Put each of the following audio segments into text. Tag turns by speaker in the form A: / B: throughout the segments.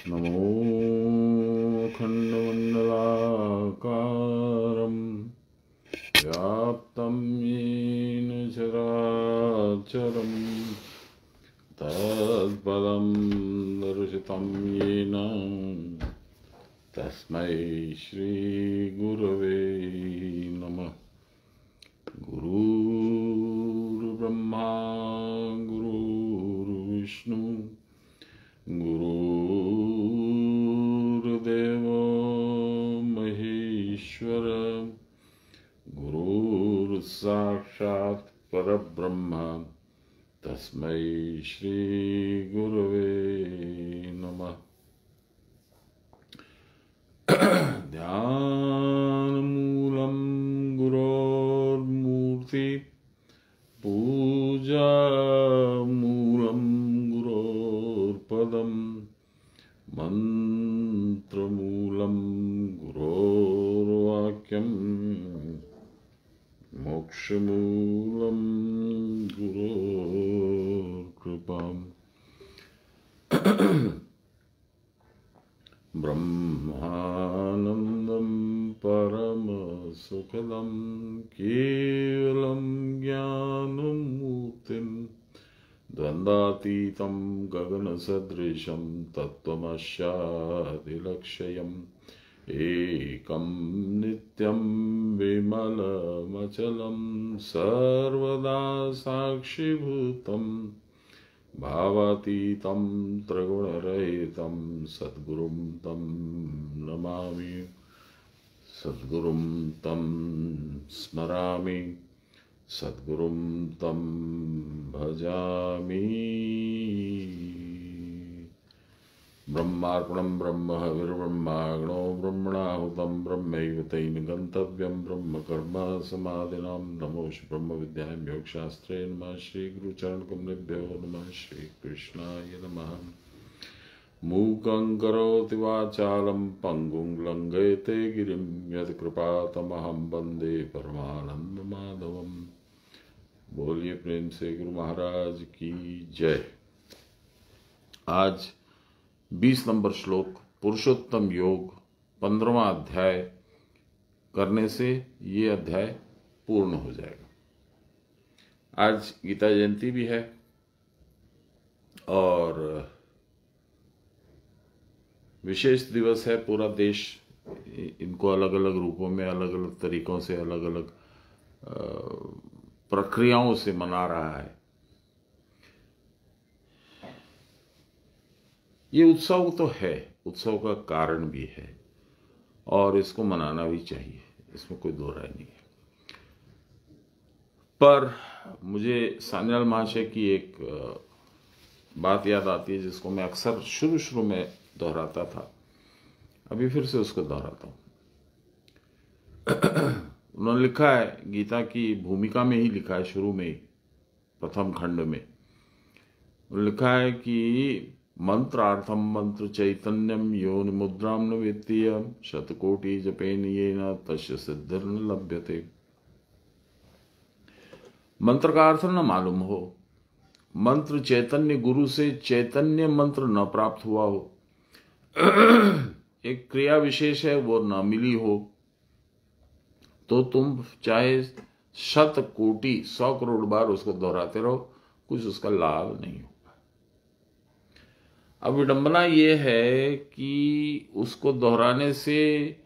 A: नमो खण्डमण्डलाकारं व्याप्तं येन चराचरं तत्पदं दर्शितं येन तस्मै श्रीगुरवे नमः। गुरुर्ब्रह्मा गुरुर्विष्णु गुरुर्देवो महेश्वर गुरुर्साक्षात् परब्रह्म तस्मै श्रीगुरवे नमः। ध्यानमूलं गुरोर्मूर्ति पूजामूलं गुरोर्पदं मन्त्रमूलं गुरोर्वाक्यं मोक्षमूलं गुरोर्कृपाम्। ब्रह्मानन्दं परमसुखदं केवलं ज्ञानमूर्तिं द्वन्द्वातीतं गगनसदृशं तत्त्वमस्यादिलक्ष्यम् एकं नित्यं विमलमचलं सर्वदा साक्षिभूतं भावातीतं त्रिगुणरहितं सद्गुरुं तं नमामि, सद्गुरुं तं स्मरामि, सद्गुरुं तं भजामि। ब्रह्मार्पणं ब्रह्म हविर्ब्रह्माग्नो ब्रह्मणाहुतं ब्रह्मैव तेन गन्तव्यं ब्रह्म कर्म समाधिनां। नमो ब्रह्म विद्यायां योगशास्त्रे नमः। श्री गुरुचरणकमलेभ्यो नमः। श्री कृष्णाय नमः। मूकं करोति वाचालं पंगुं लंघयते गिरिं यत्कृपातमहं वन्दे परमानन्दमाधवम्। बोलिए प्रेम से गुरु महाराज की जय। आज 20 नंबर श्लोक पुरुषोत्तम योग 15वां अध्याय करने से ये अध्याय पूर्ण हो जाएगा। आज गीता जयंती भी है और विशेष दिवस है। पूरा देश इनको अलग अलग रूपों में, अलग अलग तरीकों से, अलग अलग प्रक्रियाओं से मना रहा है। ये उत्सव तो है, उत्सव का कारण भी है और इसको मनाना भी चाहिए, इसमें कोई दो राय नहीं है। पर मुझे सान्याल महाशय की एक बात याद आती है जिसको मैं अक्सर शुरू में दोहराता था, अभी फिर से उसको दोहराता हूं। उन्होंने लिखा है, गीता की भूमिका में ही लिखा है, शुरू में ही प्रथम खंड में लिखा है कि मंत्रार्थम मंत्र चैतन्यम योनि मुद्राम न वेत्तीय शतकोटि जपेन येन तस्य सिद्धिर्न लभ्यते। मंत्र का अर्थ न मालूम हो, मंत्र चैतन्य गुरु से चैतन्य मंत्र न प्राप्त हुआ हो, एक क्रिया विशेष है वो न मिली हो, तो तुम चाहे 100 कोटि 100 करोड़ बार उसको दोहराते रहो, कुछ उसका लाभ नहीं हो। अब विडंबना यह है कि उसको दोहराने से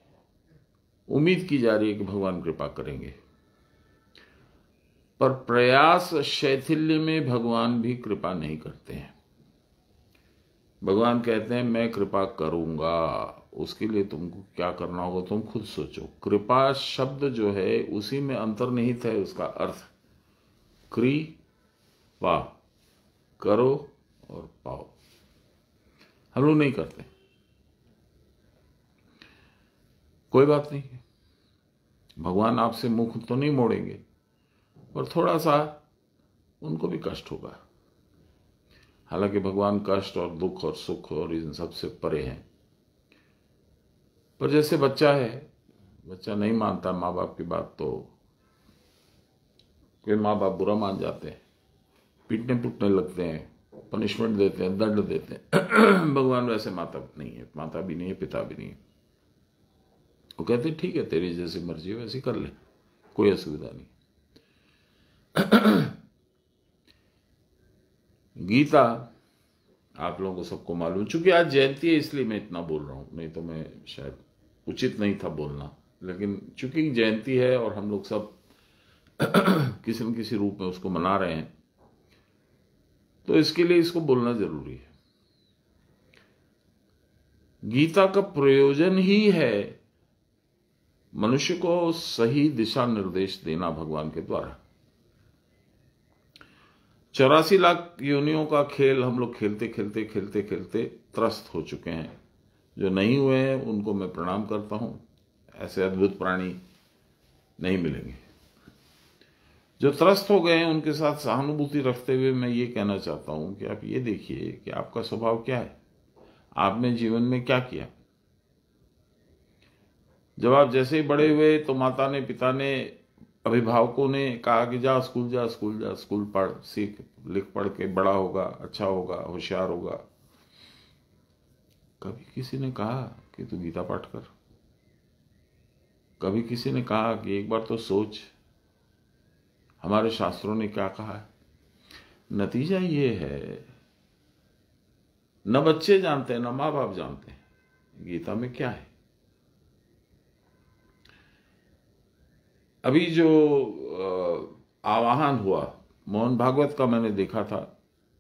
A: उम्मीद की जा रही है कि भगवान कृपा करेंगे, पर प्रयास शैथिल्य में भगवान भी कृपा नहीं करते हैं। भगवान कहते हैं मैं कृपा करूंगा, उसके लिए तुमको क्या करना होगा तुम खुद सोचो। कृपा शब्द जो है उसी में अंतर्निहित है उसका अर्थ, कृपा करो और पाओ। हम लोग नहीं करते, कोई बात नहीं, भगवान आपसे मुख तो नहीं मोड़ेंगे, पर थोड़ा सा उनको भी कष्ट होगा। हालांकि भगवान कष्ट और दुख और सुख और इन सब से परे हैं। पर जैसे बच्चा है, बच्चा नहीं मानता माँ बाप की बात तो कोई माँ बाप बुरा मान जाते हैं, पीटने पुटने लगते हैं, पनिशमेंट देते हैं, दंड देते हैं। भगवान वैसे माता नहीं है, माता भी नहीं है, पिता भी नहीं है। वो कहते ठीक है, तेरी जैसी मर्जी है वैसी कर ले, कोई असुविधा नहीं। गीता आप लोगों को सबको मालूम, चूंकि आज जयंती है इसलिए मैं इतना बोल रहा हूं, नहीं तो मैं शायद उचित नहीं था बोलना, लेकिन चूंकि जयंती है और हम लोग सब किसी न किसी रूप में उसको मना रहे हैं, तो इसके लिए इसको बोलना जरूरी है। गीता का प्रयोजन ही है मनुष्य को सही दिशा निर्देश देना भगवान के द्वारा। 84 लाख योनियों का खेल हम लोग खेलते खेलते खेलते खेलते त्रस्त हो चुके हैं। जो नहीं हुए हैं उनको मैं प्रणाम करता हूं, ऐसे अद्भुत प्राणी नहीं मिलेंगे। जो त्रस्त हो गए हैं उनके साथ सहानुभूति रखते हुए मैं ये कहना चाहता हूं कि आप ये देखिए कि आपका स्वभाव क्या है, आपने जीवन में क्या किया। जब आप जैसे ही बड़े हुए तो माता ने, पिता ने, अभिभावकों ने कहा कि जा स्कूल जा, स्कूल जा, स्कूल पढ़, सीख, लिख पढ़ के बड़ा होगा, अच्छा होगा, होशियार होगा। कभी किसी ने कहा कि तू गीता पाठ कर? कभी किसी ने कहा कि एक बार तो सोच हमारे शास्त्रों ने क्या कहा है? नतीजा ये है, न बच्चे जानते हैं न माँ बाप जानते हैं गीता में क्या है। अभी जो आवाहन हुआ मोहन भागवत का मैंने देखा था,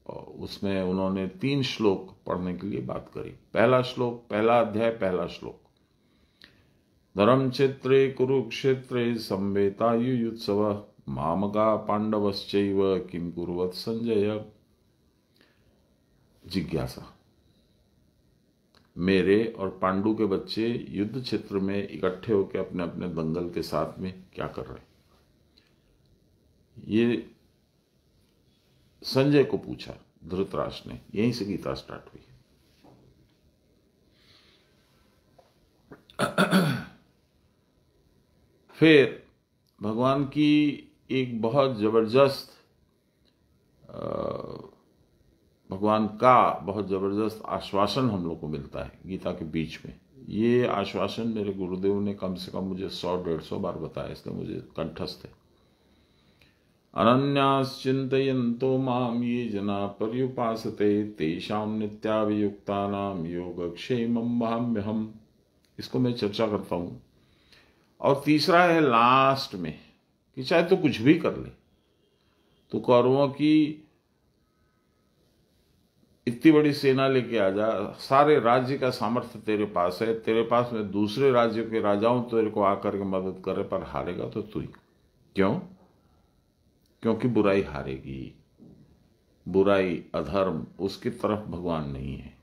A: उसमें उन्होंने 3 श्लोक पढ़ने के लिए बात करी। पहला श्लोक, पहला अध्याय, पहला श्लोक। धर्म क्षेत्रे कुरुक्षेत्रे संवेतायुयुत्सव मामका पांडवश्चैव किम कुर्वत संजय। जिज्ञासा, मेरे और पांडु के बच्चे युद्ध क्षेत्र में इकट्ठे होकर अपने अपने दंगल के साथ में क्या कर रहे हैं? ये संजय को पूछा धृतराष्ट्र ने। यहीं से गीता स्टार्ट हुई। फिर भगवान की एक बहुत जबरदस्त, भगवान का बहुत जबरदस्त आश्वासन हम लोग को मिलता है गीता के बीच में। ये आश्वासन मेरे गुरुदेव ने कम से कम मुझे 100-150 बार बताया, इसलिए मुझे कंठस्थ है। अनन्याश्चिन्तयन्तो माम ये जना पर्युपासते तेषां नित्याभियुक्तानां योगक्षेमं वहाम्यहम्। इसको मैं चर्चा करता हूं। और तीसरा है लास्ट में कि चाहे तो कुछ भी कर ले, तो कौरवों की इतनी बड़ी सेना लेके आ जा, सारे राज्य का सामर्थ्य तेरे पास है, तेरे पास में दूसरे राज्यों के राजाओं तेरे को आकर के मदद करे, पर हारेगा तो तू ही। क्यों? क्योंकि बुराई हारेगी। बुराई, अधर्म, उसकी तरफ भगवान नहीं है।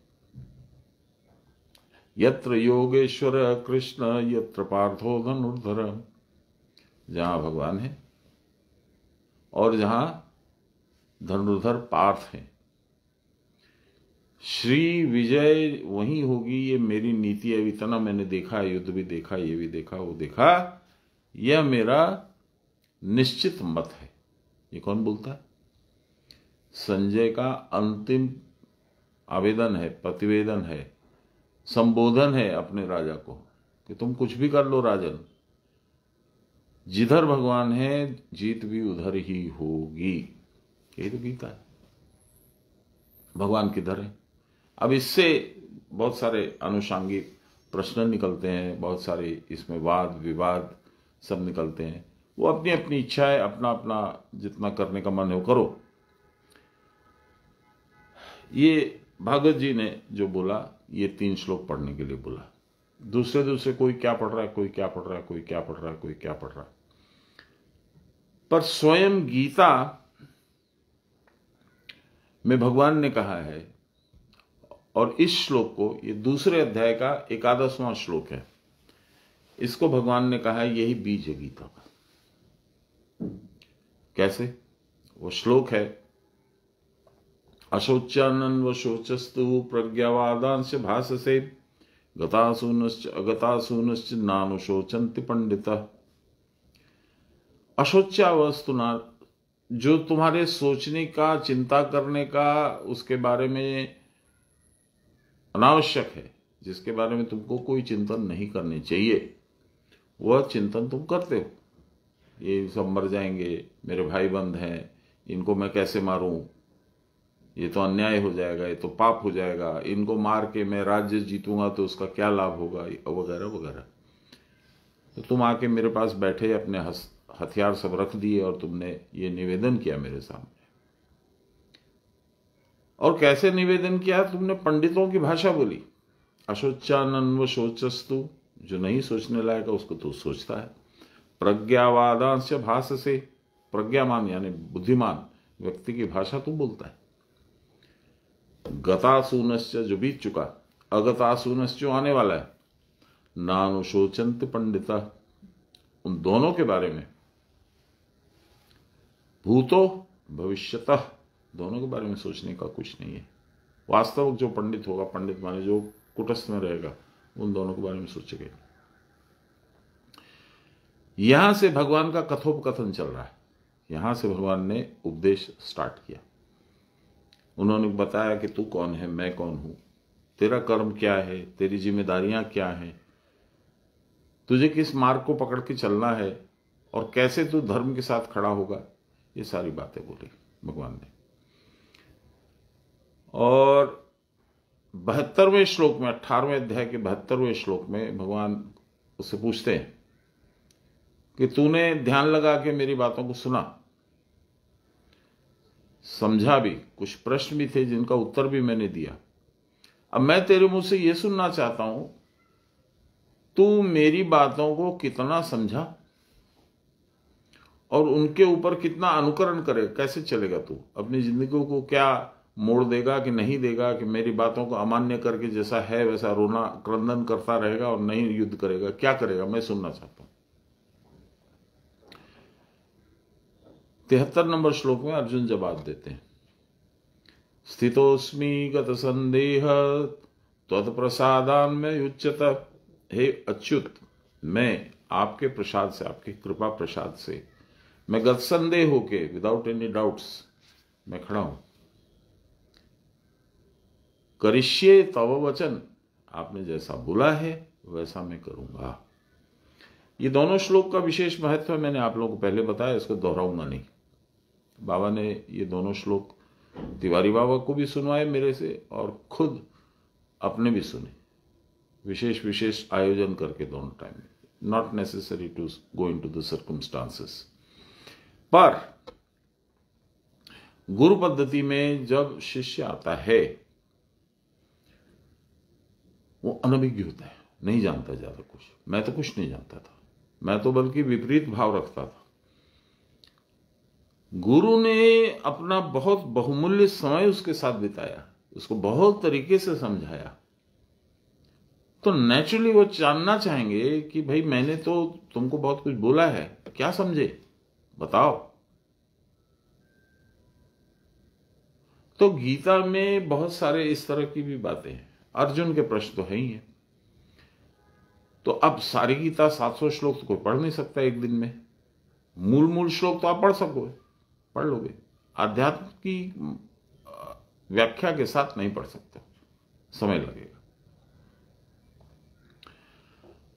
A: यत्र योगेश्वर कृष्ण यत्र पार्थो धनुर्धर। जहां भगवान है और जहां धनुर्धर पार्थ है, श्री विजय वही होगी। ये मेरी नीति है। इतना मैंने देखा, युद्ध भी देखा, ये भी देखा, वो देखा, यह मेरा निश्चित मत है। ये कौन बोलता है? संजय का अंतिम आवेदन है, प्रतिवेदन है, संबोधन है अपने राजा को कि तुम कुछ भी कर लो राजन, जिधर भगवान है जीत भी उधर ही होगी। यही तो गीता है। भगवान किधर है? अब इससे बहुत सारे अनुषांगिक प्रश्न निकलते हैं, बहुत सारे इसमें वाद विवाद सब निकलते हैं। वो अपनी अपनी इच्छा है, अपना अपना जितना करने का मन है वो करो। ये भागवत जी ने जो बोला, ये 3 श्लोक पढ़ने के लिए बोला। दूसरे कोई क्या पढ़ रहा है, कोई क्या पढ़ रहा है, कोई क्या पढ़ रहा है, कोई क्या पढ़ रहा है, पर स्वयं गीता में भगवान ने कहा है, और इस श्लोक को, ये दूसरे अध्याय का 11वां श्लोक है, इसको भगवान ने कहा है यही बीज है गीता का। कैसे? वो श्लोक है, अशोच्यानन व शोचस्तु प्रज्ञावादांश भाससे गतासूनश्च अगतासूनश्च नानुशोचन्ति पंडितः। अशोच्यावस्तु ना जो तुम्हारे सोचने का, चिंता करने का, उसके बारे में अनावश्यक है, जिसके बारे में तुमको कोई चिंतन नहीं करनी चाहिए, वह चिंतन तुम करते हो। ये सब मर जाएंगे, मेरे भाई बंद हैं, इनको मैं कैसे मारूं, ये तो अन्याय हो जाएगा, ये तो पाप हो जाएगा, इनको मार के मैं राज्य जीतूंगा तो उसका क्या लाभ होगा, वगैरह वगैरह। तो तुम आके मेरे पास बैठे, अपने हथियार सब रख दिए और तुमने ये निवेदन किया मेरे सामने। और कैसे निवेदन किया? तुमने पंडितों की भाषा बोली। अशोचानन्व शोचस्तु, जो नहीं सोचने लायक है उसको तो सोचता है। प्रज्ञावादांश भाष से, प्रज्ञामान यानी बुद्धिमान व्यक्ति की भाषा तू बोलता है। गतासूनश्च, जो बीत चुका, अगतासूनश्च, जो आने वाला है। नानुशोचंत पंडिता, उन दोनों के बारे में। भूतो भविष्यतः, दोनों के बारे में सोचने का कुछ नहीं है। वास्तविक जो पंडित होगा, पंडित माने जो कुटस्थ में रहेगा, उन दोनों के बारे में सोचेगा। यहां से भगवान का कथोपकथन चल रहा है। यहां से भगवान ने उपदेश स्टार्ट किया। उन्होंने बताया कि तू कौन है, मैं कौन हूं, तेरा कर्म क्या है, तेरी जिम्मेदारियां क्या हैं, तुझे किस मार्ग को पकड़ के चलना है और कैसे तू धर्म के साथ खड़ा होगा, ये सारी बातें बोली भगवान ने। और 72वें श्लोक में, 18वें अध्याय के 72वें श्लोक में भगवान उससे पूछते हैं कि तूने ध्यान लगा के मेरी बातों को सुना, समझा भी, कुछ प्रश्न भी थे जिनका उत्तर भी मैंने दिया। अब मैं तेरे मुंह से यह सुनना चाहता हूं, तू मेरी बातों को कितना समझा और उनके ऊपर कितना अनुकरण करे, कैसे चलेगा तू अपनी जिंदगी को, क्या मोड़ देगा कि नहीं देगा, कि मेरी बातों को अमान्य करके जैसा है वैसा रोना क्रंदन करता रहेगा और नहीं युद्ध करेगा, क्या करेगा, मैं सुनना चाहता हूं। 73 नंबर श्लोक में अर्जुन जवाब देते हैं, स्थितोस्मि गत संदेह त्वत्प्रसादान में उच्चत, हे अच्युत, मैं आपके प्रसाद से, आपकी कृपा प्रसाद से मैं गत संदेह होके, विदाउट एनी डाउट्स मैं खड़ा हूं। करिष्ये तव वचन, आपने जैसा बोला है वैसा मैं करूंगा। ये दोनों श्लोक का विशेष महत्व है, मैंने आप लोगों को पहले बताया, इसको दोहराऊंगा नहीं। बाबा ने ये दोनों श्लोक तिवारी बाबा को भी सुनवाए मेरे से और खुद अपने भी सुने, विशेष विशेष आयोजन करके दोनों टाइम में, not necessary to go into the circumstances. पर गुरु पद्धति में जब शिष्य आता है वो अनभिज्ञ होता है, नहीं जानता ज्यादा कुछ। मैं तो कुछ नहीं जानता था, मैं तो बल्कि विपरीत भाव रखता था। गुरु ने अपना बहुत बहुमूल्य समय उसके साथ बिताया, उसको बहुत तरीके से समझाया, तो नेचुरली वो जानना चाहेंगे कि भाई मैंने तो तुमको बहुत कुछ बोला है, क्या समझे बताओ। तो गीता में बहुत सारे इस तरह की भी बातें हैं। अर्जुन के प्रश्न तो है ही है। तो अब सारी गीता 700 श्लोक तो कोई पढ़ नहीं सकता एक दिन में। मूल श्लोक तो आप पढ़ सकोगे, पढ़ लोगे, आध्यात्म की व्याख्या के साथ नहीं पढ़ सकते, समय लगेगा।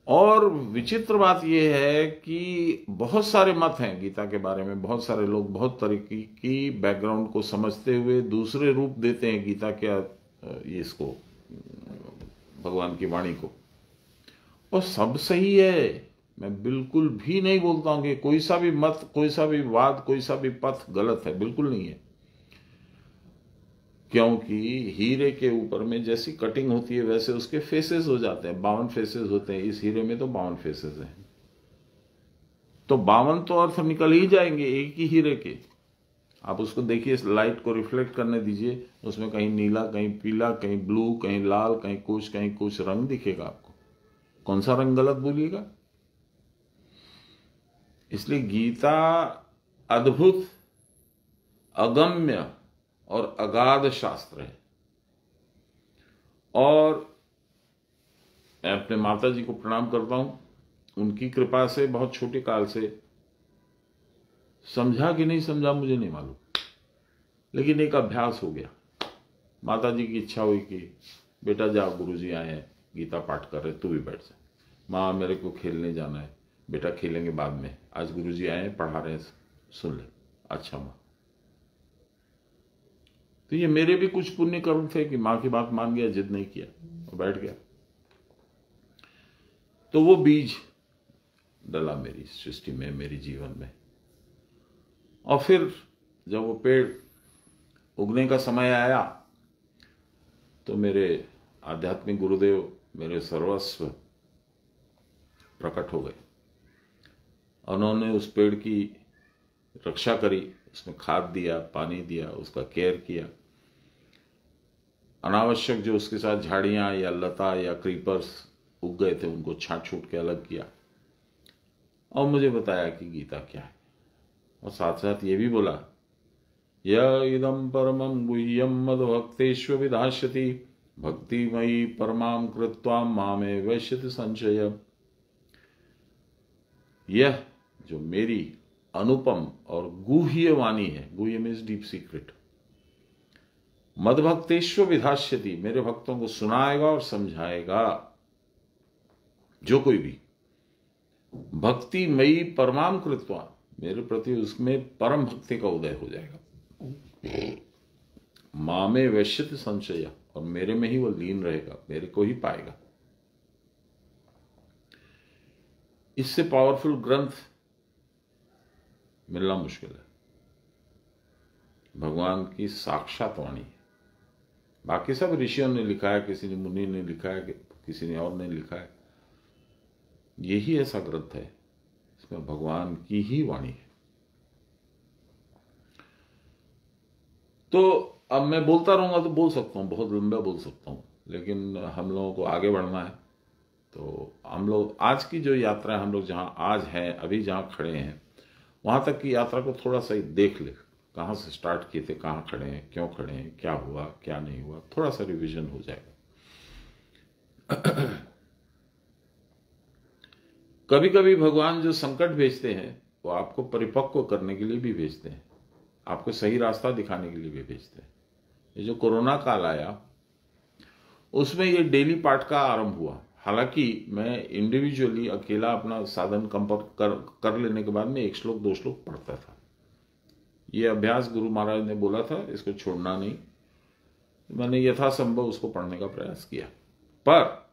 A: और विचित्र बात यह है कि बहुत सारे मत हैं गीता के बारे में, बहुत सारे लोग बहुत तरीके की बैकग्राउंड को समझते हुए दूसरे रूप देते हैं गीता के, ये इसको भगवान की वाणी को, और सब सही है। मैं बिल्कुल भी नहीं बोलता हूं कि कोई सा भी मत, कोई सा भी वाद, कोई सा भी पथ गलत है, बिल्कुल नहीं है। क्योंकि हीरे के ऊपर में जैसी कटिंग होती है वैसे उसके फेसेस हो जाते हैं, 52 फेसेस होते हैं। इस हीरे में तो 52 फेसेस हैं, तो 52 तो अर्थ निकल ही जाएंगे एक ही हीरे के। आप उसको देखिए, इस लाइट को रिफ्लेक्ट करने दीजिए, उसमें कहीं नीला, कहीं पीला, कहीं ब्लू, कहीं लाल, कहीं कुछ रंग दिखेगा आपको। कौन सा रंग गलत बोलिएगा। इसलिए गीता अद्भुत, अगम्य और अगाध शास्त्र है। और मैं अपने माता जी को प्रणाम करता हूं, उनकी कृपा से बहुत छोटे काल से समझा कि नहीं समझा मुझे नहीं मालूम, लेकिन एक अभ्यास हो गया। माता जी की इच्छा हुई कि बेटा जा, गुरुजी आए हैं, गीता पाठ कर रहे, तू भी बैठ जा। माँ मेरे को खेलने जाना है। बेटा खेलेंगे बाद में, आज गुरुजी आए हैं, पढ़ा रहे हैं, सुन ले। अच्छा माँ। तो ये मेरे भी कुछ पुण्य कर्म थे कि माँ की बात मान गया, जिद नहीं किया और बैठ गया। तो वो बीज डला मेरी सृष्टि में, मेरे जीवन में। और फिर जब वो पेड़ उगने का समय आया तो मेरे आध्यात्मिक गुरुदेव, मेरे सर्वस्व प्रकट हो गए। उन्होंने उस पेड़ की रक्षा करी, उसमें खाद दिया, पानी दिया, उसका केयर किया। अनावश्यक जो उसके साथ झाड़ियां या लता या क्रीपर्स उग गए थे उनको छांट छूट के अलग किया और मुझे बताया कि गीता क्या है। और साथ साथ ये भी बोला, य इदं परमं गुह्यं मद्भक्तेष्व विधास्यति भक्तिमयी परमां कृत्वा मामे वैश्यति संशय। यह जो मेरी अनुपम और गुह्य वाणी है, गुह्य मीन्स डीप सीक्रेट, मद्भक्तेष्व विधास्यति, मेरे भक्तों को सुनाएगा और समझाएगा। जो कोई भी भक्तिमयी परमाम कृत्वा, मेरे प्रति उसमें परम भक्ति का उदय हो जाएगा। मामे वैश्यति संशय, और मेरे में ही वो लीन रहेगा, मेरे को ही पाएगा। इससे पावरफुल ग्रंथ मिलना मुश्किल है। भगवान की साक्षात वाणी है। बाकी सब ऋषियों ने लिखा है, किसी ने मुनि ने लिखा है, किसी ने और ने लिखा है। यही ऐसा ग्रंथ है इसमें भगवान की ही वाणी है। तो अब मैं बोलता रहूंगा तो बोल सकता हूं, बहुत लंबा बोल सकता हूं, लेकिन हम लोगों को आगे बढ़ना है। तो हम लोग आज की जो यात्रा है, हम लोग जहां आज हैं, अभी जहां खड़े हैं, वहां तक की यात्रा को थोड़ा सा देख ले। कहां से स्टार्ट किए थे, कहां खड़े हैं, क्यों खड़े हैं, क्या हुआ क्या नहीं हुआ, थोड़ा सा रिवीजन हो जाएगा। कभी कभी भगवान जो संकट भेजते हैं वो आपको परिपक्व करने के लिए भी भेजते हैं, आपको सही रास्ता दिखाने के लिए भी भेजते हैं। ये जो कोरोना काल आया उसमें ये डेली पाठ का आरंभ हुआ। हालांकि मैं इंडिविजुअली अकेला अपना साधन कंपर्ट कर लेने के बाद में 1 श्लोक 2 श्लोक पढ़ता था। ये अभ्यास गुरु महाराज ने बोला था, इसको छोड़ना नहीं। मैंने यथासंभव उसको पढ़ने का प्रयास किया। पर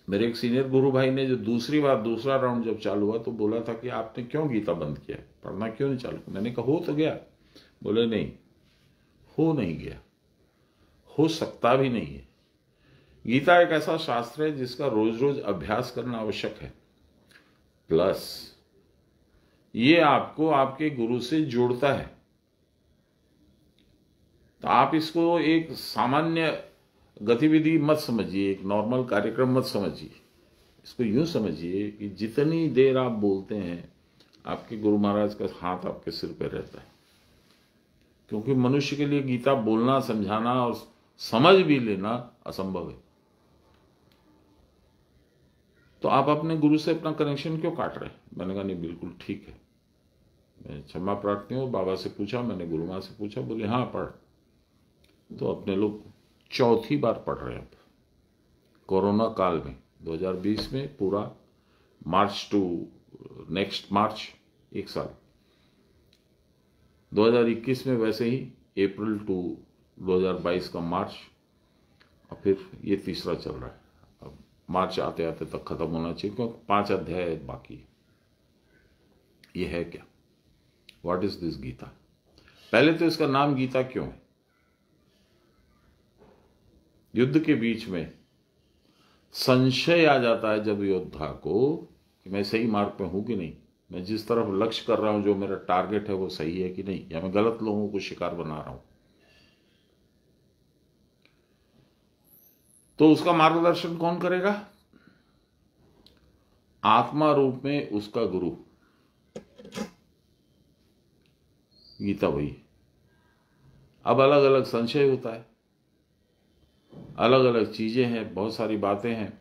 A: मेरे एक सीनियर गुरु भाई ने जो दूसरा राउंड जब चालू हुआ तो बोला था कि आपने क्यों गीता बंद किया, पढ़ना क्यों नहीं चालू। मैंने कहा हो तो गया। बोले नहीं, हो नहीं गया, हो सकता भी नहीं है। गीता एक ऐसा शास्त्र है जिसका रोज रोज अभ्यास करना आवश्यक है। प्लस ये आपको आपके गुरु से जोड़ता है। तो आप इसको एक सामान्य गतिविधि मत समझिए, एक नॉर्मल कार्यक्रम मत समझिए। इसको यूं समझिए कि जितनी देर आप बोलते हैं आपके गुरु महाराज का हाथ आपके सिर पर रहता है। क्योंकि मनुष्य के लिए गीता बोलना, समझाना और समझ भी लेना असंभव है। तो आप अपने गुरु से अपना कनेक्शन क्यों काट रहे हैं? मैंने कहा नहीं, बिल्कुल ठीक है। मैं क्षमा प्रार्थी हूँ। बाबा से पूछा, मैंने गुरु माँ से पूछा, बोले हाँ पढ़। तो अपने लोग चौथी बार पढ़ रहे हैं। कोरोना काल में 2020 में पूरा मार्च टू नेक्स्ट मार्च 1 साल, 2021 में वैसे ही अप्रैल टू 2022 का मार्च, और फिर ये तीसरा चल रहा है। अब मार्च आते आते तक खत्म होना चाहिए, क्योंकि 5 अध्याय बाकी है। ये है क्या? What is this Gita? पहले तो इसका नाम गीता क्यों है? युद्ध के बीच में संशय आ जाता है जब योद्धा को कि मैं सही मार्ग पे हूं कि नहीं, मैं जिस तरफ लक्ष्य कर रहा हूं, जो मेरा टारगेट है वो सही है कि नहीं, या मैं गलत लोगों को शिकार बना रहा हूं। तो उसका मार्गदर्शन कौन करेगा? आत्मा रूप में उसका गुरु। गीता वही। अब अलग अलग संशय होता है, अलग अलग चीजें हैं, बहुत सारी बातें हैं,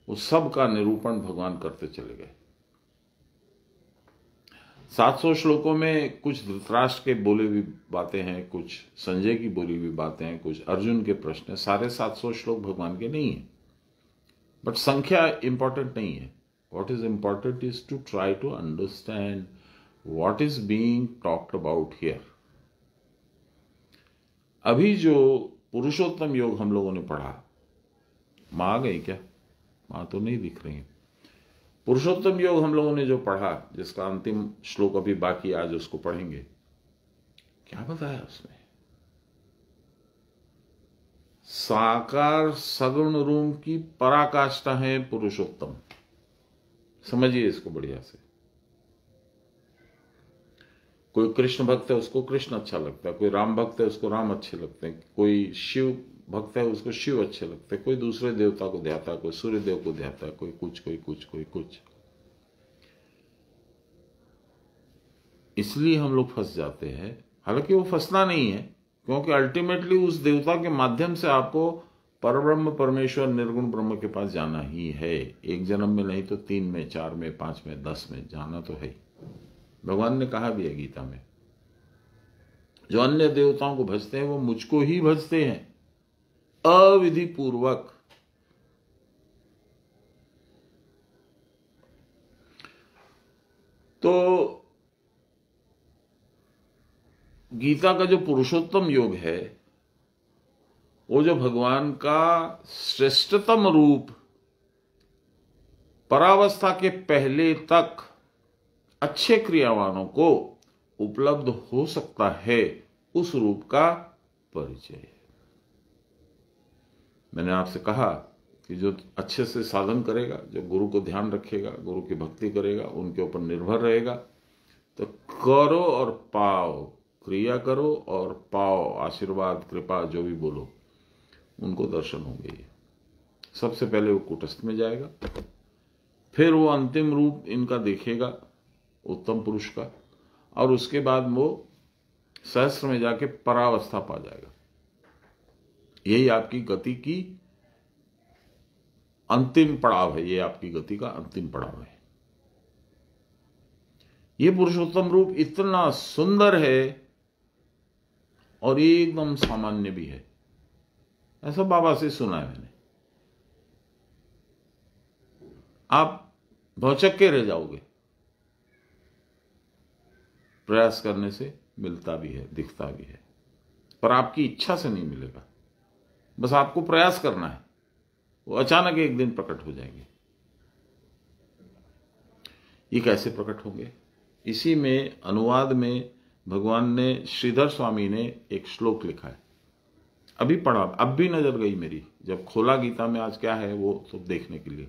A: उस सब का निरूपण भगवान करते चले गए। 700 श्लोकों में कुछ धृतराष्ट्र के बोले हुई बातें हैं, कुछ संजय की बोली हुई बातें हैं, कुछ अर्जुन के प्रश्न हैं। सारे 700 श्लोक भगवान के नहीं है, बट संख्या इंपॉर्टेंट नहीं है। What is important is to try to understand what is being talked about here. अभी जो पुरुषोत्तम योग हम लोगों ने पढ़ा, मां आ गई क्या? मां तो नहीं दिख रही है। पुरुषोत्तम योग हम लोगों ने जो पढ़ा, जिसका अंतिम श्लोक अभी बाकी, आज उसको पढ़ेंगे। क्या बताया उसने? साकार सगुण रूप की पराकाष्ठा है पुरुषोत्तम। समझिए इसको बढ़िया से। कोई कृष्ण भक्त है, उसको कृष्ण अच्छा लगता है। कोई राम भक्त है, उसको राम अच्छे लगते हैं। कोई शिव भक्त है, उसको शिव अच्छे लगते हैं। कोई दूसरे देवता को ध्याता है, कोई सूर्य देव को ध्याता है, कोई कुछ कोई कुछ कोई कुछ। इसलिए हम लोग फंस जाते हैं। हालांकि वो फंसना नहीं है, क्योंकि अल्टीमेटली उस देवता के माध्यम से आपको परब्रह्म परमेश्वर निर्गुण ब्रह्म के पास जाना ही है। एक जन्म में नहीं तो 3 में, 4 में, 5 में, 10 में जाना तो है। भगवान ने कहा भी है गीता में, जो अन्य देवताओं को भजते हैं वो मुझको ही भजते हैं अविधि पूर्वक। तो गीता का जो पुरुषोत्तम योग है, वो जो भगवान का श्रेष्ठतम रूप, परावस्था के पहले तक अच्छे क्रियावानों को उपलब्ध हो सकता है, उस रूप का परिचय है। मैंने आपसे कहा कि जो अच्छे से साधन करेगा, जो गुरु को ध्यान रखेगा, गुरु की भक्ति करेगा, उनके ऊपर निर्भर रहेगा, तो करो और पाओ, क्रिया करो और पाओ, आशीर्वाद कृपा जो भी बोलो, उनको दर्शन होंगे। सबसे पहले वो कूटस्थ में जाएगा, फिर वो अंतिम रूप इनका देखेगा, उत्तम पुरुष का, और उसके बाद वो सहस्त्र में जाके परावस्था पा जाएगा। यही आपकी गति की अंतिम पड़ाव है। ये आपकी गति का अंतिम पड़ाव है। ये पुरुषोत्तम रूप इतना सुंदर है और एकदम सामान्य भी है। ऐसा बाबा से सुना है मैंने। आप भौचक के रह जाओगे। प्रयास करने से मिलता भी है, दिखता भी है, पर आपकी इच्छा से नहीं मिलेगा। बस आपको प्रयास करना है, वो अचानक एक दिन प्रकट हो जाएंगे। ये कैसे प्रकट होंगे? इसी में अनुवाद में भगवान ने, श्रीधर स्वामी ने एक श्लोक लिखा है, अभी पढ़ा, अब भी नजर गई मेरी जब खोला गीता में। आज क्या है वो सब देखने के लिए।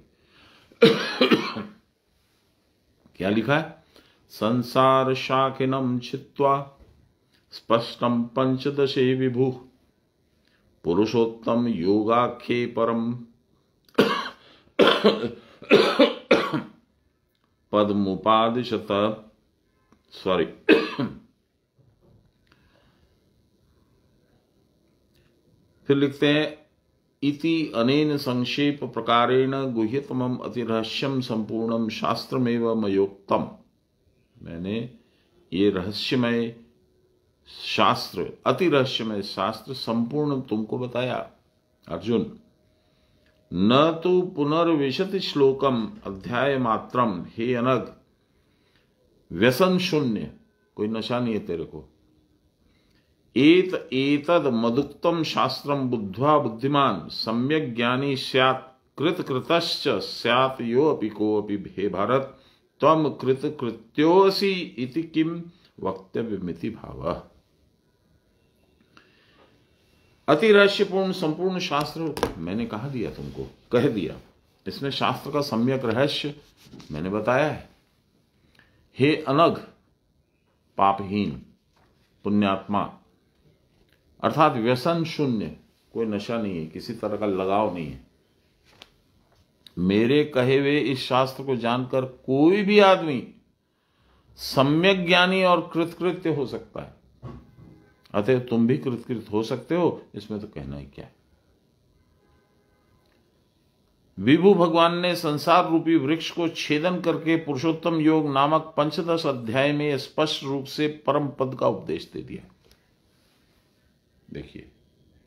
A: क्या लिखा है? संसार शाखिनम छित्त्वा स्पष्टम पंचदशे विभु पुरुषोत्तम योगाख्ये परम पद्मुपादिशत। सॉरी, फिर लिखते हैं, इति अनेन संक्षेप प्रकारेण गुह्यतमम अतिरहस्यम संपूर्णम शास्त्रमेव मयोक्तम। मैंने ये रहस्यमय शास्त्र, अति रहस्यमय शास्त्र संपूर्ण तुमको बताया अर्जुन। न तो पुनर्विशति श्लोकम अध्याय मात्रम, हे अनग व्यसन शून्य, कोई नशा नहीं है तेरे को। एतद मदुक्तम शास्त्रम बुद्ध्वा बुद्धिमान सम्यक ज्ञानी स्यात् कृत कृतश्च स्यात् यो अपि को अपि हे भारत त्वम कृत कृत्योऽसि इति किम वक्तव्यमिति भावः। अति रहस्यपूर्ण संपूर्ण शास्त्र मैंने कहा दिया, तुमको कह दिया। इसमें शास्त्र का सम्यक रहस्य मैंने बताया है। हे अनघ पापहीन पुण्यात्मा, अर्थात व्यसन शून्य, कोई नशा नहीं है, किसी तरह का लगाव नहीं है। मेरे कहे हुए इस शास्त्र को जानकर कोई भी आदमी सम्यक ज्ञानी और कृतकृत्य हो सकता है। अतः तुम भी कृतकृत हो सकते हो, इसमें तो कहना ही क्या है। विभु भगवान ने संसार रूपी वृक्ष को छेदन करके पुरुषोत्तम योग नामक पंचदश अध्याय में स्पष्ट रूप से परम पद का उपदेश दे दिया। देखिए,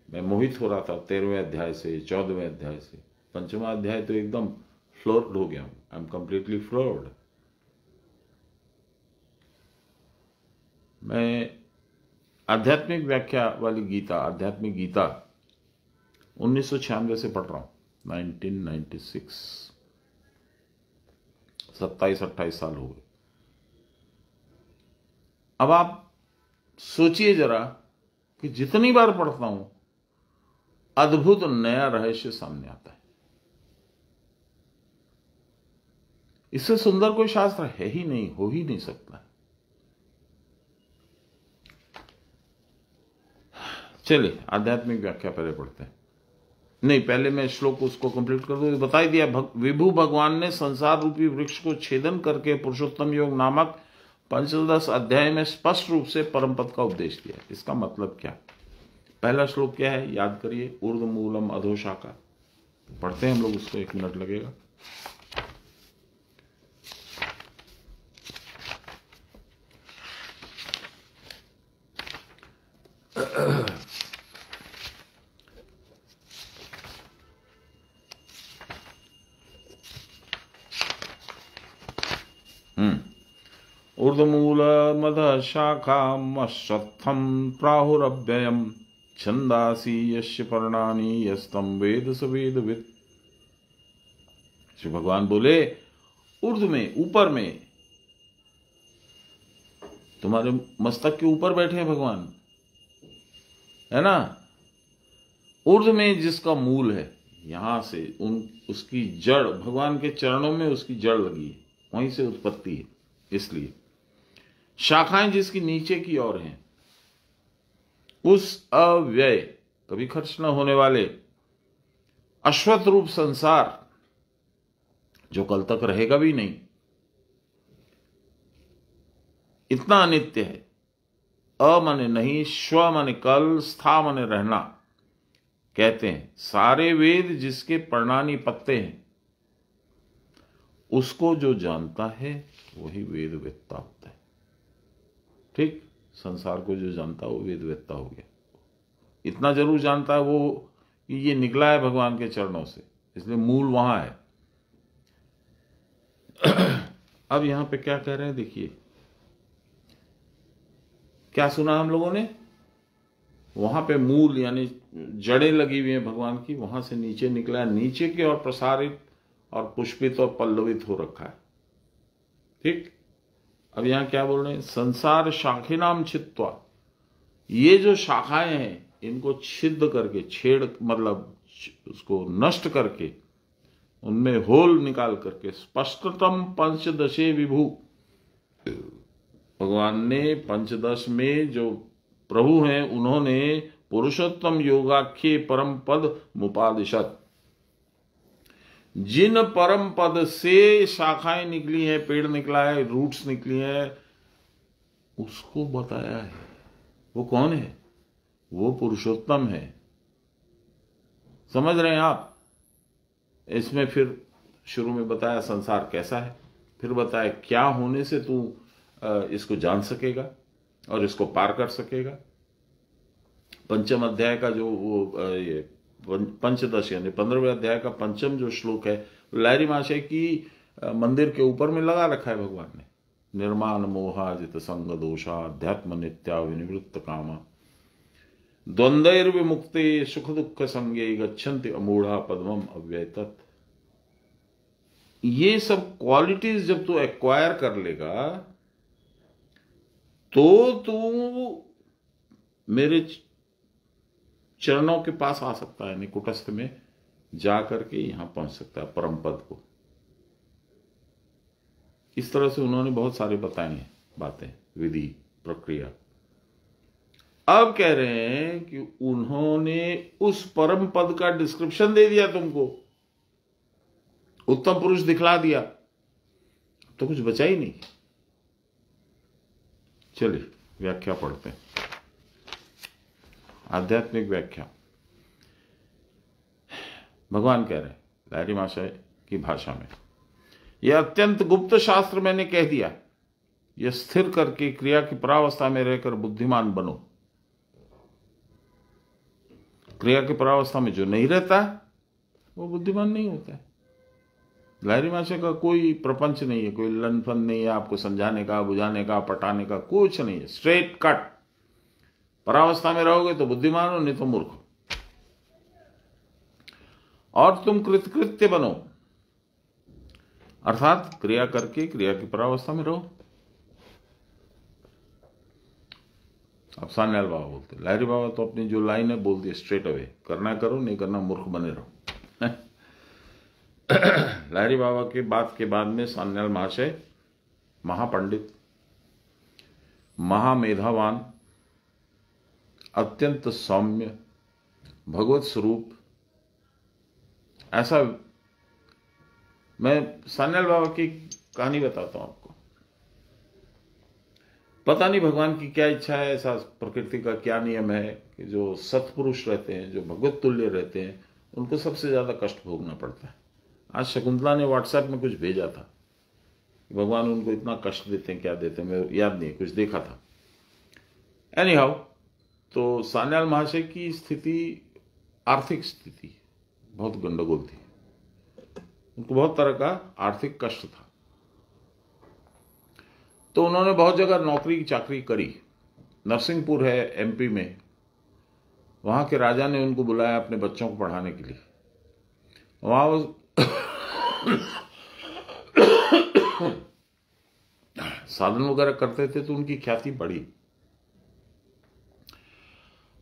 A: मैं मोहित हो रहा था 13वें अध्याय से, 14वें अध्याय से। 5वां अध्याय तो एकदम फ्लोर्ड हो गया हूं। I am completely floored. मैं आध्यात्मिक व्याख्या वाली गीता, आध्यात्मिक गीता 1996 से पढ़ रहा हूं। 1996, 27-28 साल हो गए। अब आप सोचिए जरा कि जितनी बार पढ़ता हूं अद्भुत नया रहस्य सामने आता है। इससे सुंदर कोई शास्त्र है ही नहीं, हो ही नहीं सकता। चलिए आध्यात्मिक व्याख्या पहले पढ़ते हैं। नहीं, पहले मैं श्लोक उसको कंप्लीट कर दूं। बता ही दिया, विभु भगवान ने संसार रूपी वृक्ष को छेदन करके पुरुषोत्तम योग नामक पंचदश अध्याय में स्पष्ट रूप से परम पद का उपदेश दिया। इसका मतलब क्या? पहला श्लोक क्या है याद करिए, ऊर्ध्व मूलम अधोशाखा। पढ़ते हैं हम लोग उसको, 1 मिनट लगेगा। ऊर्ध्वमूलमधशाखामश्वत्थं प्राहुरव्ययम् छंदासी यस्य पर्णानि यस्तम वेद स वेदवित्। श्री भगवान बोले, ऊर्ध्व में, ऊपर में, तुम्हारे मस्तक के ऊपर बैठे हैं भगवान, है ना। ऊर्ध्व में जिसका मूल है, यहां से उसकी जड़, भगवान के चरणों में उसकी जड़ लगी है, वहीं से उत्पत्ति है। इसलिए शाखाएं जिसकी नीचे की ओर हैं, उस अव्यय, कभी खर्च न होने वाले अश्वत्थ रूप संसार, जो कल तक रहेगा भी नहीं, इतना अनित्य है। अ माने नहीं, श्व माने कल, स्था माने रहना। कहते हैं सारे वेद जिसके पर्णानी पत्ते हैं, उसको जो जानता है वही वेदवेत्ता होता है। ठीक, संसार को जो जानता है वो वेदवेत्ता हो गया। इतना जरूर जानता है वो कि ये निकला है भगवान के चरणों से, इसलिए मूल वहां है। अब यहां पे क्या कह रहे हैं देखिए, क्या सुना हम लोगों ने? वहां पे मूल यानी जड़ें लगी हुई हैं भगवान की, वहां से नीचे निकला है, नीचे की ओर प्रसारित और पुष्पित और पल्लवित हो रखा है। ठीक, अब यहां क्या बोल रहे हैं? संसार शाखिनाम छित्त्वा, ये जो शाखाएं हैं इनको छिद्द करके, छेड़ मतलब उसको नष्ट करके, उनमें होल निकाल करके, स्पष्टतम पंचदशे विभु, भगवान ने पंचदश में जो प्रभु हैं उन्होंने पुरुषोत्तम योगाख्ये परम पद मुपादिशत, जिन परम पद से शाखाएं निकली हैं, पेड़ निकला है, रूट्स निकली हैं, उसको बताया है। वो कौन है? वो पुरुषोत्तम है। समझ रहे हैं आप? इसमें फिर शुरू में बताया संसार कैसा है, फिर बताया क्या होने से तू इसको जान सकेगा और इसको पार कर सकेगा। पंचम अध्याय का जो वो ये पंचदश यानी 15वें अध्याय का पंचम जो श्लोक है, लहरी महाशय की मंदिर के ऊपर में लगा रखा है भगवान ने। निर्माण मोहाजित संग दोषा अध्यात्म नित्या विनिवृत्त कामा द्वंद्वैर्विमुक्ते सुख दुख संगे गच्छन्ति अमूढ़ा पद्मम अव्ययतत्। ये सब क्वालिटीज जब तू एक्वायर कर लेगा तो तू मेरे चरणों के पास आ सकता है, यानी कुटस्थ में जा करके यहां पहुंच सकता है परम पद को। इस तरह से उन्होंने बहुत सारे बताए हैं बातें, विधि, प्रक्रिया। अब कह रहे हैं कि उन्होंने उस परम पद का डिस्क्रिप्शन दे दिया तुमको, उत्तम पुरुष दिखला दिया, तो कुछ बचा ही नहीं। चलिए व्याख्या पढ़ते हैं, आध्यात्मिक व्याख्या। भगवान कह रहे हैं लहरी महाशय की भाषा में। यह अत्यंत गुप्त शास्त्र मैंने कह दिया, यह स्थिर करके क्रिया की परावस्था में रहकर बुद्धिमान बनो। क्रिया की परावस्था में जो नहीं रहता वो बुद्धिमान नहीं होता है। लहरी महाशय का कोई प्रपंच नहीं है, कोई लनफन नहीं है आपको समझाने का, बुझाने का, पटाने का, कुछ नहीं है। स्ट्रेट कट, परावस्था में रहोगे तो बुद्धिमान हो, नहीं तो मूर्ख हो। और तुम कृतकृत्य बनो, अर्थात क्रिया करके क्रिया की परावस्था में रहो। अब सान्याल बाबा बोलते, लहरी बाबा तो अपनी जो लाइन है बोल दिए स्ट्रेट अवे, करना करो, नहीं करना मूर्ख बने रहो। लहरी बाबा की बात के बाद में सान्याल महाशय महापंडित, महामेधावान, अत्यंत सौम्य, भगवत स्वरूप, ऐसा। मैं सान्याल बाबा की कहानी बताता हूं आपको। पता नहीं भगवान की क्या इच्छा है, ऐसा प्रकृति का क्या नियम है कि जो सत्पुरुष रहते हैं, जो भगवत तुल्य रहते हैं, उनको सबसे ज्यादा कष्ट भोगना पड़ता है। आज शकुंतला ने व्हाट्सएप में कुछ भेजा था, भगवान उनको इतना कष्ट देते हैं, क्या देते हैं मैं याद नहीं, कुछ देखा था। एनी हाउ, तो सान्याल महाशय की स्थिति, आर्थिक स्थिति बहुत गंडगोल थी, उनको बहुत तरह का आर्थिक कष्ट था। तो उन्होंने बहुत जगह नौकरी चाकरी करी। नरसिंहपुर है एमपी में, वहां के राजा ने उनको बुलाया अपने बच्चों को पढ़ाने के लिए। वहां वो साधन वगैरह करते थे तो उनकी ख्याति बढ़ी।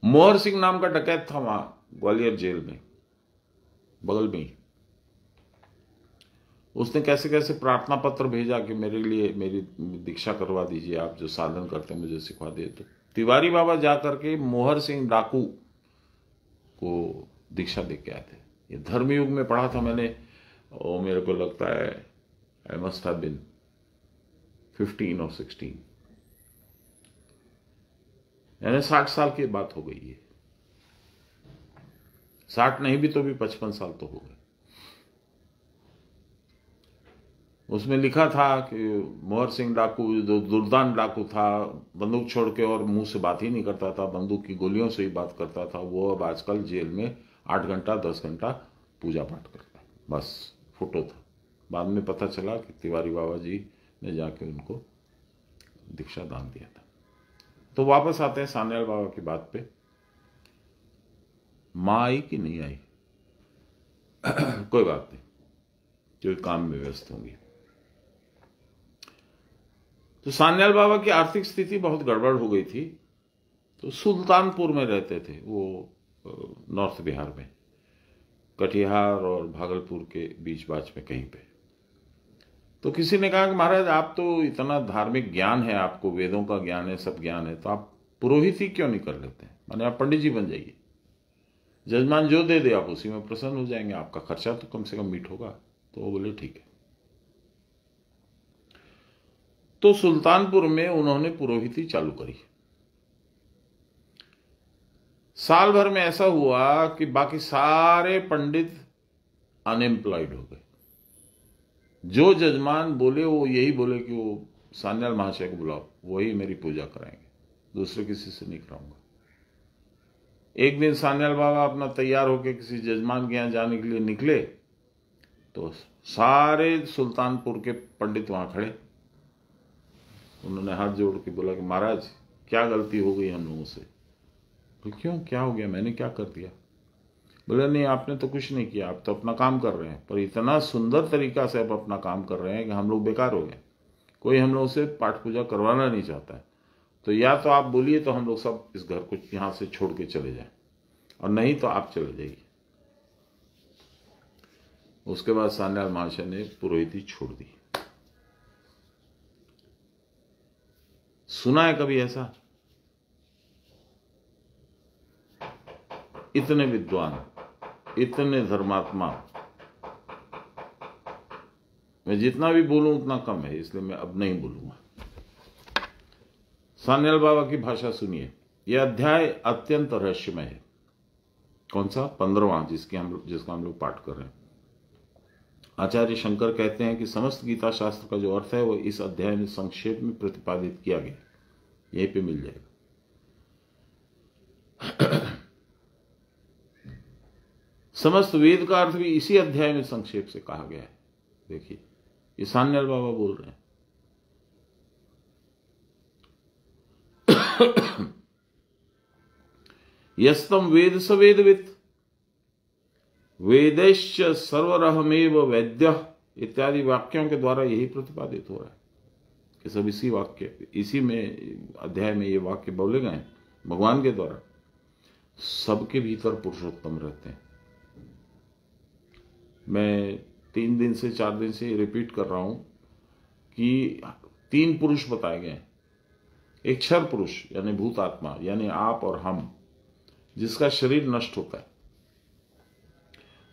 A: मोहर सिंह नाम का डकैत था वहां ग्वालियर जेल में, बगल में ही। उसने कैसे कैसे प्रार्थना पत्र भेजा कि मेरे लिए मेरी दीक्षा करवा दीजिए, आप जो साधन करते हैं मुझे सिखा दिए। तो तिवारी बाबा जाकर के मोहर सिंह डाकू को दीक्षा दे के आए थे। ये धर्मयुग में पढ़ा था मैंने, और मेरे को लगता है आई मस्ट हैव बीन 15 और 16, यानी 60 साल की बात हो गई है। 60 नहीं भी तो भी 55 साल तो हो गए। उसमें लिखा था कि मोहर सिंह डाकू जो दुर्दान डाकू था, बंदूक छोड़ के और मुंह से बात ही नहीं करता था, बंदूक की गोलियों से ही बात करता था, वो अब आजकल जेल में 8 घंटा 10 घंटा पूजा पाठ करता है। बस फोटो था। बाद में पता चला कि तिवारी बाबा जी ने जाके उनको दीक्षा दान दिया था। तो वापस आते हैं सान्याल बाबा की बात पे। मां आई कि नहीं आई कोई बात नहीं, जो काम में व्यस्त होंगी। तो सान्याल बाबा की आर्थिक स्थिति बहुत गड़बड़ हो गई थी। तो सुल्तानपुर में रहते थे वो, नॉर्थ बिहार में, कटिहार और भागलपुर के बीच बाच में कहीं पे। तो किसी ने कहा कि महाराज आप तो इतना धार्मिक ज्ञान है, आपको वेदों का ज्ञान है, सब ज्ञान है, तो आप पुरोहित क्यों नहीं कर लेते हैं, माने आप पंडित जी बन जाइए, जजमान जो दे दे आप उसी में प्रसन्न हो जाएंगे, आपका खर्चा तो कम से कम मीट होगा। तो वो बोले ठीक है। तो सुल्तानपुर में उन्होंने पुरोहिती चालू करी। साल भर में ऐसा हुआ कि बाकी सारे पंडित अनएम्प्लॉयड हो गए। जो जजमान बोले वो यही बोले कि वो सान्याल महाशय को बुलाओ, वही मेरी पूजा कराएंगे, दूसरे किसी से नहीं कराऊंगा। एक दिन सान्याल बाबा अपना तैयार होकर किसी जजमान के यहां जाने के लिए निकले, तो सारे सुल्तानपुर के पंडित वहां खड़े। उन्होंने हाथ जोड़ के बोला कि महाराज क्या गलती हो गई हम लोगों से। तो क्यों, क्या हो गया, मैंने क्या कर दिया? बोले नहीं आपने तो कुछ नहीं किया, आप तो अपना काम कर रहे हैं, पर इतना सुंदर तरीका से आप अपना काम कर रहे हैं कि हम लोग बेकार हो गए। कोई हम लोग से पाठ पूजा करवाना नहीं चाहता है, तो या तो आप बोलिए तो हम लोग सब इस घर को यहां से छोड़ के चले जाएं, और नहीं तो आप चले जाइए। उसके बाद सान्याल महाशय ने पुरोहिती छोड़ दी। सुना है कभी ऐसा? इतने विद्वान, इतने धर्मात्मा, मैं जितना भी बोलूं उतना कम है, इसलिए मैं अब नहीं बोलूंगा। सान्याल बाबा की भाषा सुनिए। यह अध्याय अत्यंत रहस्यमय है। कौन सा? 15वां जिसका हम लोग पाठ कर रहे हैं। आचार्य शंकर कहते हैं कि समस्त गीता शास्त्र का जो अर्थ है वो इस अध्याय में संक्षेप में प्रतिपादित किया गया, यहीं पे मिल जाएगा। समस्त वेद का अर्थ भी इसी अध्याय में संक्षेप से कहा गया है। देखिए, ये सान्याल बाबा बोल रहे हैं। यस्तम वेद स वेदवित् वेदैश्च सर्वरहमेव वैद्य इत्यादि वाक्यों के द्वारा यही प्रतिपादित हो रहा है कि सब इसी वाक्य, इसी में अध्याय में ये वाक्य बोले गए हैं भगवान के द्वारा। सबके भीतर पुरुषोत्तम रहते हैं। मैं 3 दिन से 4 दिन से रिपीट कर रहा हूं कि 3 पुरुष बताए गए हैं। एक क्षर पुरुष यानी भूत आत्मा, यानी आप और हम, जिसका शरीर नष्ट होता है।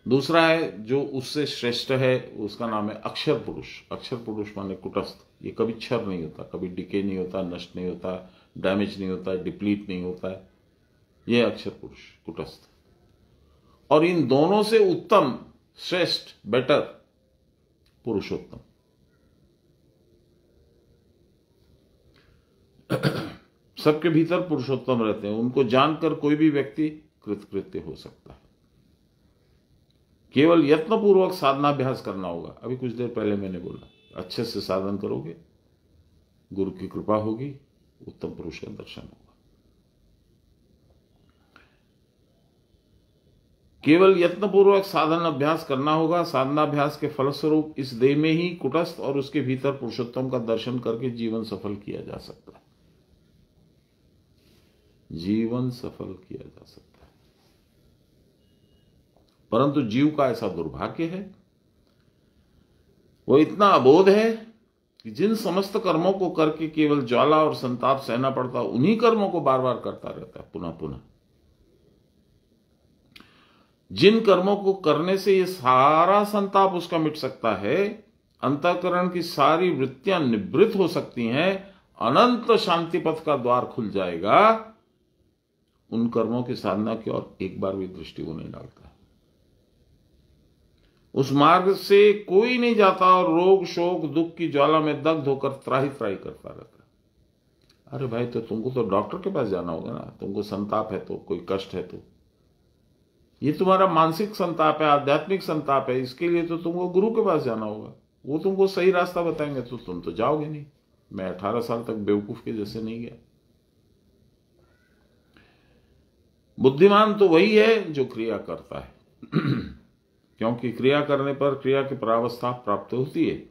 A: दूसरा है जो उससे श्रेष्ठ है, उसका नाम है अक्षर पुरुष। अक्षर पुरुष माने कुटस्थ। ये कभी क्षर नहीं होता, कभी डिके नहीं होता, नष्ट नहीं होता, डैमेज नहीं होता, डिप्लीट नहीं होता है। ये अक्षर पुरुष, कुटस्थ। और इन दोनों से उत्तम, श्रेष्ठ, बेटर पुरुषोत्तम। सबके भीतर पुरुषोत्तम रहते हैं। उनको जानकर कोई भी व्यक्ति कृतकृत्य हो सकता है। केवल यत्नपूर्वक साधनाभ्यास करना होगा। अभी कुछ देर पहले मैंने बोला, अच्छे से साधन करोगे, गुरु की कृपा होगी, उत्तम पुरुष का दर्शन होगा। केवल यत्नपूर्वक साधन अभ्यास करना होगा। साधनाभ्यास के फलस्वरूप इस देह में ही कुटस्थ और उसके भीतर पुरुषोत्तम का दर्शन करके जीवन सफल किया जा सकता है। जीवन सफल किया जा सकता है। परंतु जीव का ऐसा दुर्भाग्य है, वो इतना अबोध है कि जिन समस्त कर्मों को करके केवल ज्वाला और संताप सहना पड़ता, उन्हीं कर्मों को बार बार करता रहता है, पुनः पुनः। जिन कर्मों को करने से ये सारा संताप उसका मिट सकता है, अंतःकरण की सारी वृत्तियां निवृत्त हो सकती हैं, अनंत शांति पथ का द्वार खुल जाएगा, उन कर्मों की साधना की ओर एक बार भी दृष्टि वो नहीं डालता। उस मार्ग से कोई नहीं जाता और रोग शोक दुख की ज्वाला में दग्ध होकर त्राही त्राही करता रहता है। अरे भाई, तो तुमको तो डॉक्टर के पास जाना होगा ना। तुमको संताप है तो, कोई कष्ट है तो, ये तुम्हारा मानसिक संताप है, आध्यात्मिक संताप है, इसके लिए तो तुमको गुरु के पास जाना होगा। वो तुमको सही रास्ता बताएंगे तो तुम तो जाओगे नहीं। मैं 18 साल तक बेवकूफ के जैसे नहीं गया। बुद्धिमान तो वही है जो क्रिया करता है क्योंकि क्रिया करने पर क्रिया की परावस्था प्राप्त होती है,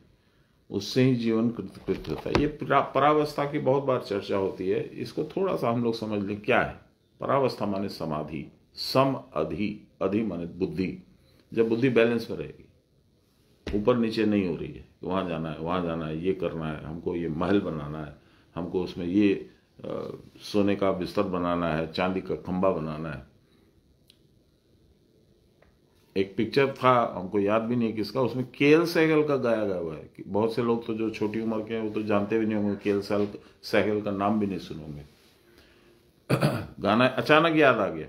A: उससे ही जीवन कृतकृत्य होता है। ये परावस्था की बहुत बार चर्चा होती है। इसको थोड़ा सा हम लोग समझ लें क्या है। परावस्था माने समाधि, सम अधि, अधि माने बुद्धि। जब बुद्धि बैलेंस में रहेगी, ऊपर नीचे नहीं हो रही है, वहां जाना है, वहां जाना है, ये करना है, हमको ये महल बनाना है, हमको उसमें ये सोने का बिस्तर बनाना है, चांदी का खंबा बनाना है। एक पिक्चर था, हमको याद भी नहीं किसका, उसमें केएल सहगल का गाया गया हुआ है। बहुत से लोग तो जो छोटी उम्र के हैं वो तो जानते भी नहीं होंगे, केएल सहगल का नाम भी नहीं सुनोगे। गाना अचानक याद आ गया।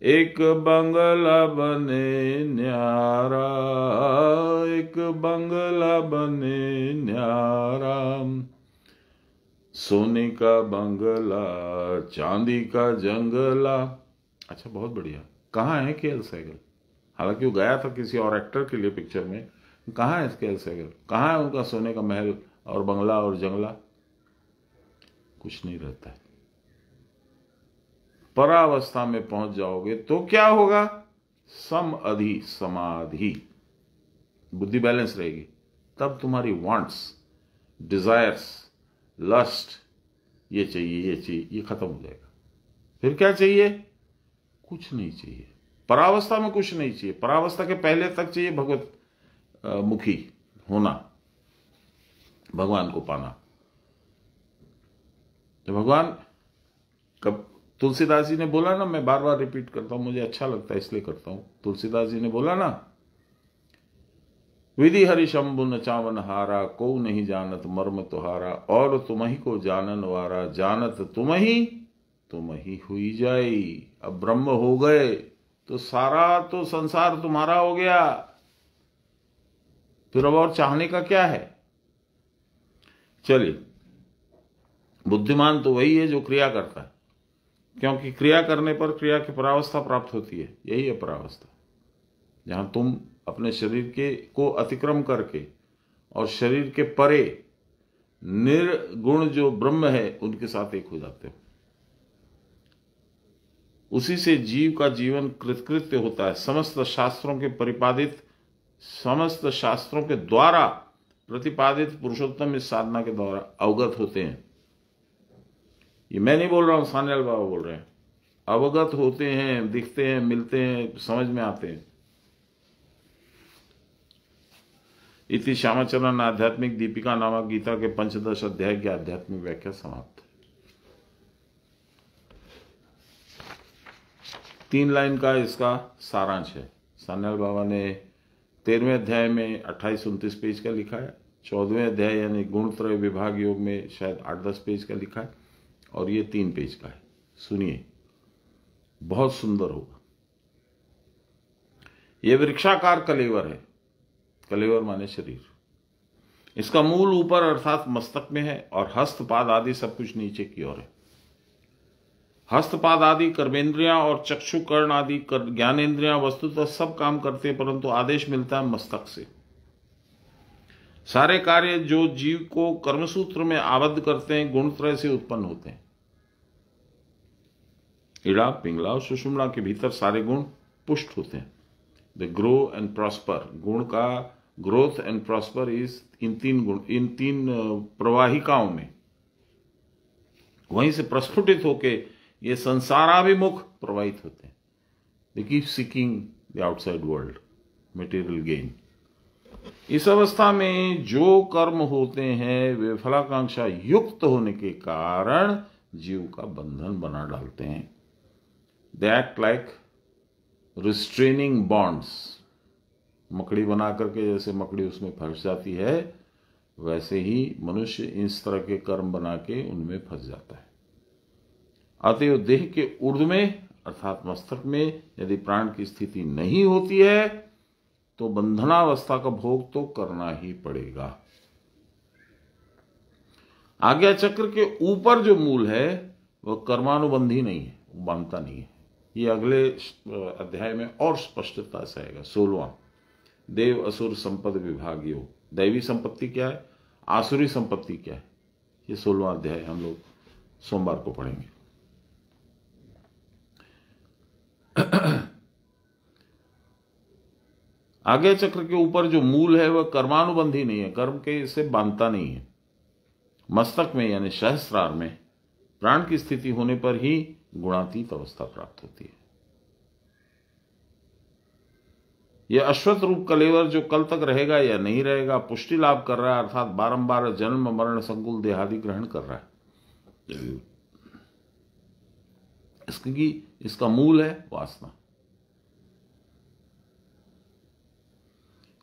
A: एक बंगला बने न्यारा, एक बंगला बने न्यारा, सोने का बंगला चांदी का जंगला। अच्छा, बहुत बढ़िया। कहाँ है केएल सहगल? हालांकि वो गया था किसी और एक्टर के लिए पिक्चर में। कहाँ है केएल सहगल? कहाँ है उनका सोने का महल और बंगला और जंगला? कुछ नहीं रहता है। परावस्था में पहुंच जाओगे तो क्या होगा? सम अधि, समाधि, बुद्धि बैलेंस रहेगी। तब तुम्हारी वांट्स, डिजायर्स, लस्ट, ये चाहिए, ये चाहिए, ये खत्म हो जाएगा। फिर क्या चाहिए? कुछ नहीं चाहिए। परावस्था में कुछ नहीं चाहिए। परावस्था के पहले तक चाहिए भगवत मुखी होना, भगवान को पाना। तो भगवान कब, तुलसीदास जी ने बोला ना, मैं बार बार रिपीट करता हूं, मुझे अच्छा लगता है इसलिए करता हूं। तुलसीदास जी ने बोला ना, विधि हरि शंभु न चावन हारा, को नहीं जानत मर्म तुहारा, और तुम ही को जानन वारा, जानत तुम ही हुई जाई। अब ब्रह्म हो गए तो सारा तो संसार तुम्हारा हो गया। फिर अब और चाहने का क्या है? चलिए, बुद्धिमान तो वही है जो क्रिया करता है, क्योंकि क्रिया करने पर क्रिया की परावस्था प्राप्त होती है। यही है परावस्था, जहां तुम अपने शरीर के को अतिक्रम करके और शरीर के परे निर्गुण जो ब्रह्म है उनके साथ एक हो जाते हो। उसी से जीव का जीवन कृतकृत्य होता है। समस्त शास्त्रों के परिपादित, समस्त शास्त्रों के द्वारा प्रतिपादित पुरुषोत्तम इस साधना के द्वारा अवगत होते हैं। ये मैं नहीं बोल रहा हूं, सान्याल बाबा बोल रहे हैं। अवगत होते हैं, दिखते हैं, मिलते हैं, समझ में आते हैं। इति श्यामाचरण आध्यात्मिक दीपिका नामक गीता के 15 अध्याय की आध्यात्मिक व्याख्या समाप्त। 3 लाइन का इसका सारांश है। सान्याल बाबा ने 13वें अध्याय में 28-29 पेज का लिखा है। 14वें अध्याय यानी गुणत्रय विभाग योग में शायद 8-10 पेज का लिखा है, और ये 3 पेज का है। सुनिए, बहुत सुंदर होगा। यह वृक्षाकार कलेवर है। कलेवर माने शरीर। इसका मूल ऊपर अर्थात मस्तक में है, और हस्तपाद आदि सब कुछ नीचे की ओर है। हस्तपाद आदि कर्मेंद्रियां और चक्षु कर्ण आदि ज्ञानेन्द्रियां वस्तुतः सब काम करते हैं, परंतु आदेश मिलता है मस्तक से। सारे कार्य जो जीव को कर्मसूत्र में आबद्ध करते हैं गुणत्रय से उत्पन्न होते हैं। इड़ा, पिंगला और सुषुम्ना के भीतर सारे गुण पुष्ट होते हैं। द ग्रो एंड प्रॉस्पर, गुण का growth and prosper is in 3 गुण, इन 3 प्रवाहिकाओं में। वहीं से प्रस्फुटित होके ये संसाराभिमुख प्रवाहित होते हैं। They keep seeking the outside world, material gain. इस अवस्था में जो कर्म होते हैं वे फलाकांक्षा युक्त होने के कारण जीव का बंधन बना डालते हैं। They act like restraining bonds. मकड़ी बना करके जैसे मकड़ी उसमें फंस जाती है, वैसे ही मनुष्य इस तरह के कर्म बना के उनमें फंस जाता है। अतएव देह के ऊर्ध्व में अर्थात मस्तक में यदि प्राण की स्थिति नहीं होती है तो बंधनावस्था का भोग तो करना ही पड़ेगा। आज्ञा चक्र के ऊपर जो मूल है वह कर्मानुबंधी नहीं है, वो बांधता नहीं है। ये अगले अध्याय में और स्पष्टता से आएगा। 16वां देव असुर संपद विभाग योग। दैवी संपत्ति क्या है, आसुरी संपत्ति क्या है, ये 16वां अध्याय हम लोग सोमवार को पढ़ेंगे। आज्ञा चक्र के ऊपर जो मूल है वह कर्मानुबंधी नहीं है, कर्म के इसे बांधता नहीं है। मस्तक में यानी सहस्रार में प्राण की स्थिति होने पर ही गुणातीत अवस्था प्राप्त होती है। यह अश्वत्थ रूप कलेवर जो कल तक रहेगा या नहीं रहेगा, पुष्टि लाभ कर रहा है, अर्थात बारंबार जन्म मरण संकुल देहादि ग्रहण कर रहा है। इसका मूल है वासना।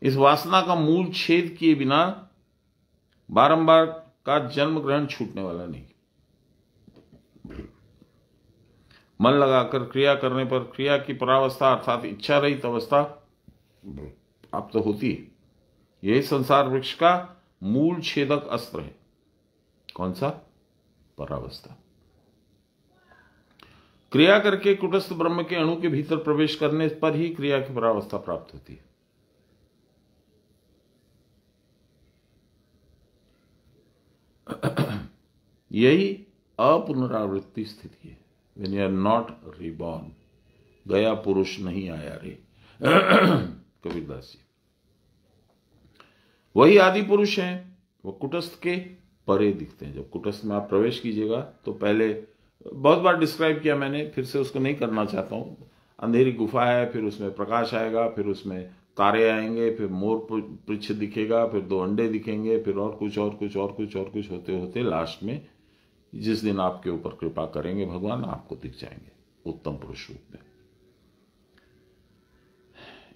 A: इस वासना का मूल छेद किए बिना बारंबार का जन्म ग्रहण छूटने वाला नहीं। मन लगाकर क्रिया करने पर क्रिया की परावस्था अर्थात इच्छा रहित अवस्था आप तो होती है। यही संसार वृक्ष का मूल छेदक अस्त्र है। कौन सा? परावस्था। क्रिया करके कुटस्थ ब्रह्म के अणु के भीतर प्रवेश करने पर ही क्रिया की परावस्था प्राप्त होती है। यही अपुनरावृत्ति स्थिति है। When you are not reborn, गया पुरुष नहीं आया रे। कबीरदास जी वही आदि पुरुष हैं, वो कुटस्थ के परे दिखते हैं। जब कुटस्थ में आप प्रवेश कीजिएगा तो पहले बहुत बार डिस्क्राइब किया मैंने, फिर से उसको नहीं करना चाहता हूं। अंधेरी गुफा है, फिर उसमें प्रकाश आएगा, फिर उसमें तारे आएंगे, फिर मोर पृच्छ दिखेगा, फिर 2 अंडे दिखेंगे, फिर और कुछ और कुछ और कुछ और कुछ होते होते लास्ट में जिस दिन आपके ऊपर कृपा करेंगे भगवान, आपको दिख जाएंगे उत्तम पुरुष रूप में।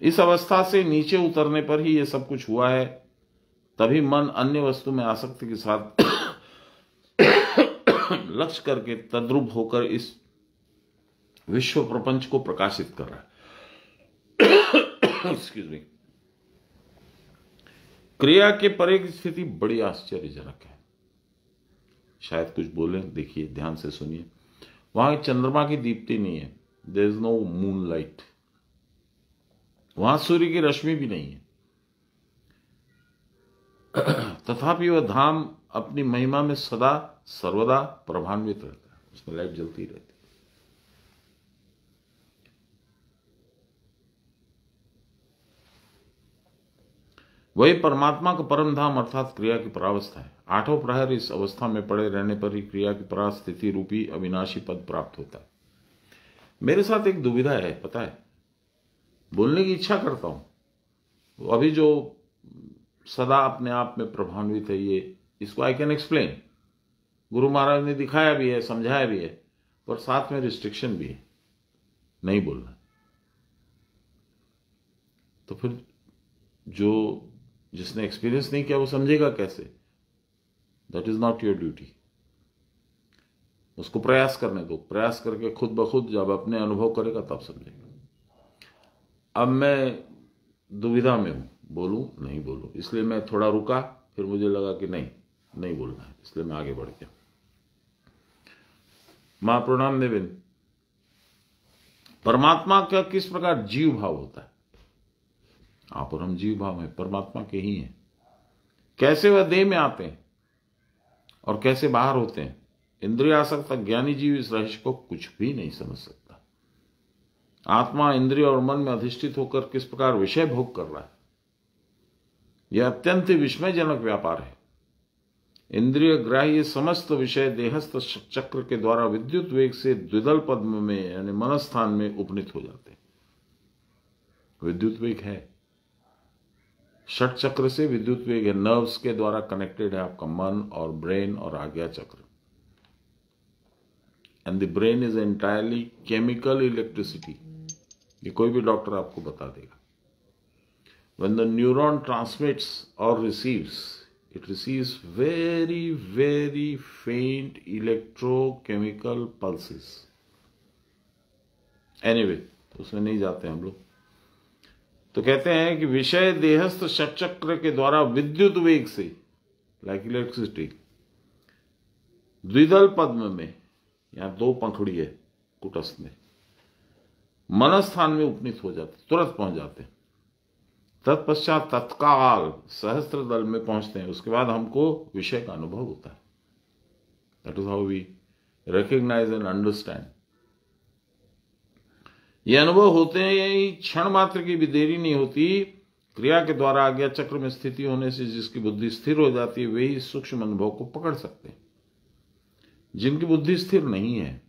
A: इस अवस्था से नीचे उतरने पर ही यह सब कुछ हुआ है। तभी मन अन्य वस्तु में आसक्ति के साथ लक्ष्य करके तद्रुप होकर इस विश्व प्रपंच को प्रकाशित कर रहा है। Excuse me. क्रिया के परे की स्थिति बड़ी आश्चर्यजनक है। शायद कुछ बोले, देखिए ध्यान से सुनिए। वहां चंद्रमा की दीप्ति नहीं है, there is no moonlight, वहां सूर्य की रश्मि भी नहीं है, तथापि वह धाम अपनी महिमा में सदा सर्वदा प्रभान्वित रहता है, उसमें लाइट जलती रहती है। वही परमात्मा का परम धाम अर्थात क्रिया की परावस्था है। आठों प्रहर इस अवस्था में पड़े रहने पर ही क्रिया की परास्थिति रूपी अविनाशी पद प्राप्त होता है। मेरे साथ एक दुविधा है, पता है, बोलने की इच्छा करता हूं, अभी जो सदा अपने आप में प्रभान्वित है, ये इसको I can explain, Guru Maharaj ने दिखाया भी है, समझाया भी है, पर साथ में रिस्ट्रिक्शन भी है, नहीं बोलना। तो फिर जो जिसने एक्सपीरियंस नहीं किया वो समझेगा कैसे? That is not your duty. उसको प्रयास करने दो, प्रयास करके खुद ब खुद जब अपने अनुभव करेगा तब समझेगा। अब मैं दुविधा में हूं, बोलूं नहीं बोलूं, इसलिए मैं थोड़ा रुका, फिर मुझे लगा कि नहीं बोलना है, इसलिए मैं आगे बढ़ गया। मां प्रणाम देवेन। परमात्मा का किस प्रकार जीव भाव होता है? आप और हम जीव भाव है, परमात्मा के ही हैं। कैसे वह देह में आते हैं और कैसे बाहर होते हैं, इंद्रियासक्त ज्ञानी जीव इस रहस्य को कुछ भी नहीं समझ सकता। आत्मा इंद्रिय और मन में अधिष्ठित होकर किस प्रकार विषय भोग कर रहा है, यह अत्यंत विस्मयजनक व्यापार है। इंद्रिय ग्राह्य समस्त विषय देहस्थ चक्र के द्वारा विद्युत वेग से द्विदल पद्म में यानी मनस्थान में उपनीत हो जाते हैं। विद्युत वेग है, षट चक्र से विद्युत वेग है, नर्व्स के द्वारा कनेक्टेड है आपका मन और ब्रेन और आज्ञा चक्र। And the brain is entirely chemical electricity, ये कोई भी डॉक्टर आपको बता देगा। When the neuron transmits or receives, it receives very, very faint electrochemical pulses. Anyway, उसमें नहीं जाते हम लोग। तो कहते हैं कि विषय देहस्थ षटचक्र के द्वारा विद्युत वेग से, लाइक इलेक्ट्रिसिटी, द्विदल पद्म में, यहां दो पंखुड़ी है कुटस्थ में, मनस्थान में उपनीत हो जाते, तुरंत पहुंच जाते हैं। तत्पश्चात तत्काल सहस्त्र दल में पहुंचते हैं। उसके बाद हमको विषय का अनुभव होता है। That is how we recognise and understand. ये अनुभव होते हैं, क्षण मात्र की भी देरी नहीं होती। क्रिया के द्वारा आज्ञा चक्र में स्थिति होने से जिसकी बुद्धि स्थिर हो जाती है वे ही सूक्ष्म अनुभव को पकड़ सकते हैं। जिनकी बुद्धि स्थिर नहीं है,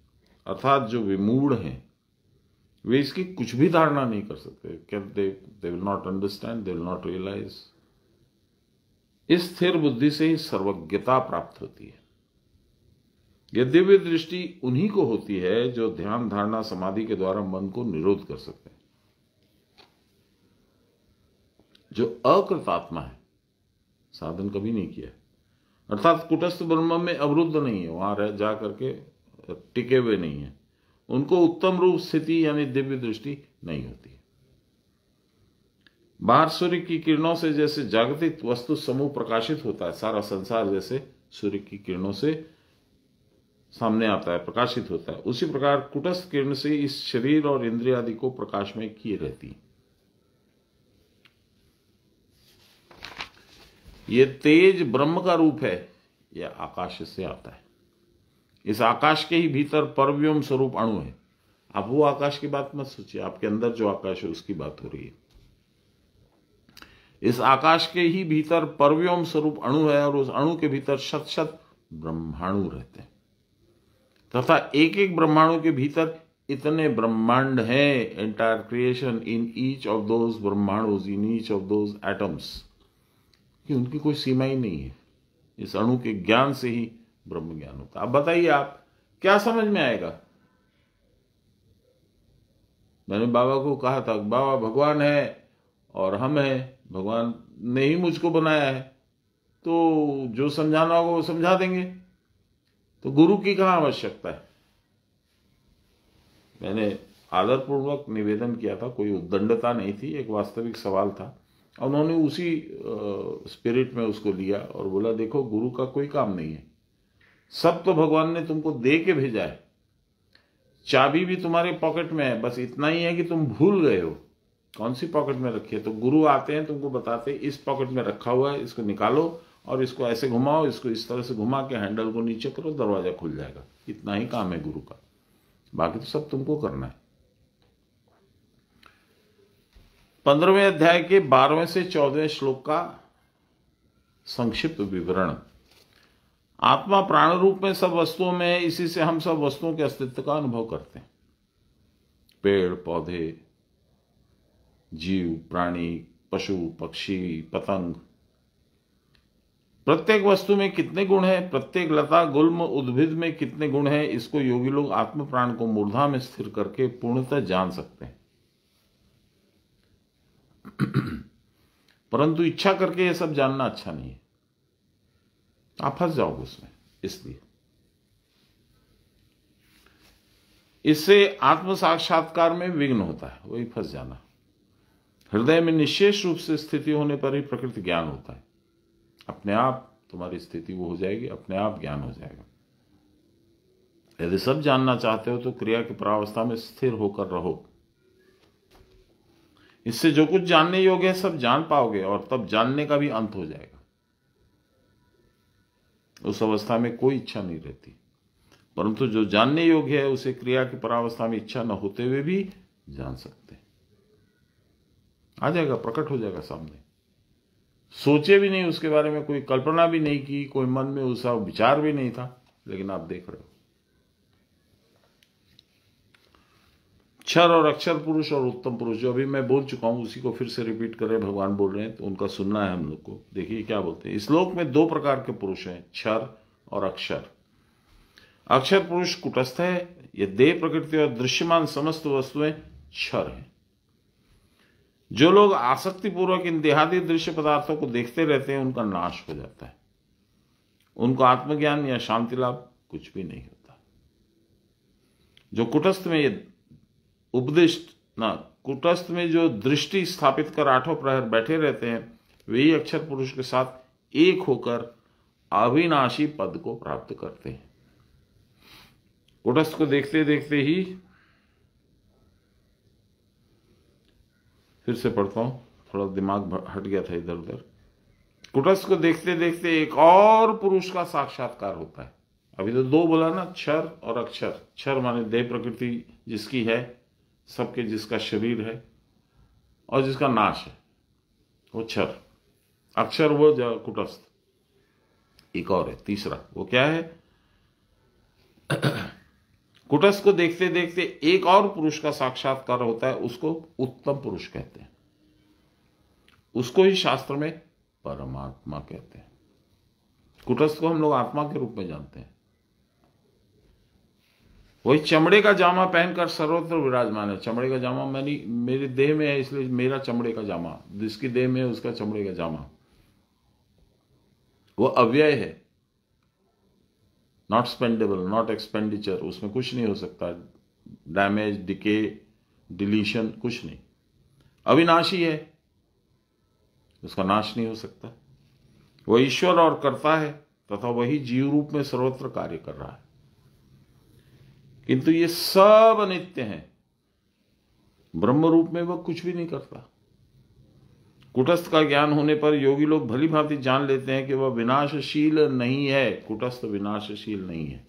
A: अर्थात जो विमूढ़ हैं, वे इसकी कुछ भी धारणा नहीं कर सकते। They will not understand, they will not realise. इस स्थिर बुद्धि से ही सर्वज्ञता प्राप्त होती है। यह दिव्य दृष्टि उन्हीं को होती है जो ध्यान धारणा समाधि के द्वारा मन को निरोध कर सकते हैं। जो अकृतात्मा है, साधन कभी नहीं किया, अर्थात कुटस्थ ब्रह्म में अवरुद्ध नहीं है, वहां रह जा करके टिके हुए नहीं है, उनको उत्तम रूप स्थिति यानी दिव्य दृष्टि नहीं होती। बाहर सूर्य की किरणों से जैसे जागतिक वस्तु समूह प्रकाशित होता है, सारा संसार जैसे सूर्य की किरणों से सामने आता है, प्रकाशित होता है, उसी प्रकार कुटस्थ किरण से इस शरीर और इंद्रिय आदि को प्रकाशमय किए रहती है। यह तेज ब्रह्म का रूप है, यह आकाश से आता है। इस आकाश के ही भीतर परव्योम स्वरूप अणु है। आप वो आकाश की बात मत सोचिए, आपके अंदर जो आकाश है उसकी बात हो रही है। इस आकाश के ही भीतर परव्योम स्वरूप अणु है और उस अणु के भीतर शत शत ब्रह्माणु रहते हैं, तथा एक एक ब्रह्माणु के भीतर इतने ब्रह्मांड हैं, entire creation in each of those ब्रह्माणुज, in each of those atoms, कि उनकी कोई सीमा ही नहीं है। इस अणु के ज्ञान से ही ब्रह्म ज्ञान होता है। अब बताइए आप क्या समझ में आएगा? मैंने बाबा को कहा था, बाबा भगवान है और हम हैं, भगवान ने ही मुझको बनाया है, तो जो समझाना होगा वो समझा देंगे, तो गुरु की कहां आवश्यकता है? मैंने आदरपूर्वक निवेदन किया था, कोई उद्दंडता नहीं थी, एक वास्तविक सवाल था। उन्होंने उसी स्पिरिट में उसको लिया और बोला देखो गुरु का कोई काम नहीं है, सब तो भगवान ने तुमको दे के भेजा है, चाबी भी तुम्हारे पॉकेट में है, बस इतना ही है कि तुम भूल गए हो कौन सी पॉकेट में रखी है। तो गुरु आते हैं तुमको बताते इस पॉकेट में रखा हुआ है, इसको निकालो और इसको ऐसे घुमाओ, इसको इस तरह से घुमा के हैंडल को नीचे करो, दरवाजा खुल जाएगा। इतना ही काम है गुरु का, बाकी तो सब तुमको करना है। 15वें अध्याय के 12वें से 14वें श्लोक का संक्षिप्त विवरण। आत्मा प्राण रूप में सब वस्तुओं में है, इसी से हम सब वस्तुओं के अस्तित्व का अनुभव करते हैं। पेड़ पौधे, जीव, प्राणी, पशु, पक्षी, पतंग, प्रत्येक वस्तु में कितने गुण हैं, प्रत्येक लता, गुल्म, उद्भिद में कितने गुण हैं, इसको योगी लोग आत्म प्राण को मूर्धा में स्थिर करके पूर्णतः जान सकते हैं। परंतु इच्छा करके यह सब जानना अच्छा नहीं है, आप फंस जाओगे उसमें। इसलिए इससे आत्म साक्षात्कार में विघ्न होता है, वही फंस जाना। हृदय में निश्चेष रूप से स्थिति होने पर ही प्रकृति ज्ञान होता है। अपने आप तुम्हारी स्थिति वो हो जाएगी, अपने आप ज्ञान हो जाएगा। यदि सब जानना चाहते हो तो क्रिया की परावस्था में स्थिर होकर रहो। इससे जो कुछ जानने योग्य है सब जान पाओगे और तब जानने का भी अंत हो जाएगा। उस अवस्था में कोई इच्छा नहीं रहती, परंतु जो जानने योग्य है उसे क्रिया की परावस्था में इच्छा न होते हुए भी जान सकते हैं। आ जाएगा, प्रकट हो जाएगा सामने। सोचे भी नहीं उसके बारे में, कोई कल्पना भी नहीं की, कोई मन में उसका विचार भी नहीं था, लेकिन आप देख रहे हो। क्षर और अक्षर पुरुष और उत्तम पुरुष, जो अभी मैं बोल चुका हूं उसी को फिर से रिपीट कर रहे भगवान बोल रहे हैं, तो उनका सुनना है हम लोग को। देखिए क्या बोलते हैं। इस श्लोक में 2 प्रकार के पुरुष हैं, क्षर और अक्षर। अक्षर पुरुष कुटस्थ है, ये देह प्रकृति और दृश्यमान समस्त वस्तुएं क्षर हैं। जो लोग आसक्ति पूर्वक इन देहादी दृश्य पदार्थों को देखते रहते हैं उनका नाश हो जाता है, उनको आत्मज्ञान या शांति लाभ कुछ भी नहीं होता। जो कुटस्थ में ये उपदिष्ट ना कुटस्थ में जो दृष्टि स्थापित कर 8 प्रहर बैठे रहते हैं, वही अक्षर पुरुष के साथ एक होकर अविनाशी पद को प्राप्त करते हैं। कुटस्थ को देखते देखते ही, फिर से पढ़ता हूं, थोड़ा दिमाग हट गया था इधर उधर। कुटस्थ को देखते देखते एक और पुरुष का साक्षात्कार होता है। अभी तो 2 बोला ना, क्षर और अक्षर। क्षर माने देह प्रकृति जिसकी है, सबके जिसका शरीर है और जिसका नाश है, वो क्षर। अक्षर वो कुटस्थ। एक और है तीसरा, वो क्या है? कुटस्थ को देखते देखते एक और पुरुष का साक्षात्कार होता है, उसको उत्तम पुरुष कहते हैं। उसको ही शास्त्र में परमात्मा कहते हैं। कुटस्थ को हम लोग आत्मा के रूप में जानते हैं। वही चमड़े का जामा पहनकर सर्वत्र विराजमान है। चमड़े का जामा मेरी देह में है, इसलिए मेरा चमड़े का जामा, जिसकी देह में है उसका चमड़े का जामा। वो अव्यय है, नॉट स्पेंडेबल, नॉट एक्सपेंडिचर, उसमें कुछ नहीं हो सकता, डैमेज, डिके, डिलीशन, कुछ नहीं। अविनाशी है, उसका नाश नहीं हो सकता। वह ईश्वर और कर्ता है तथा वही जीव रूप में सर्वत्र कार्य कर रहा है, किंतु ये सब अनित्य हैं। ब्रह्म रूप में वह कुछ भी नहीं करता। कुटस्थ का ज्ञान होने पर योगी लोग भली भांति जान लेते हैं कि वह विनाशशील नहीं है। कुटस्थ विनाशशील नहीं है,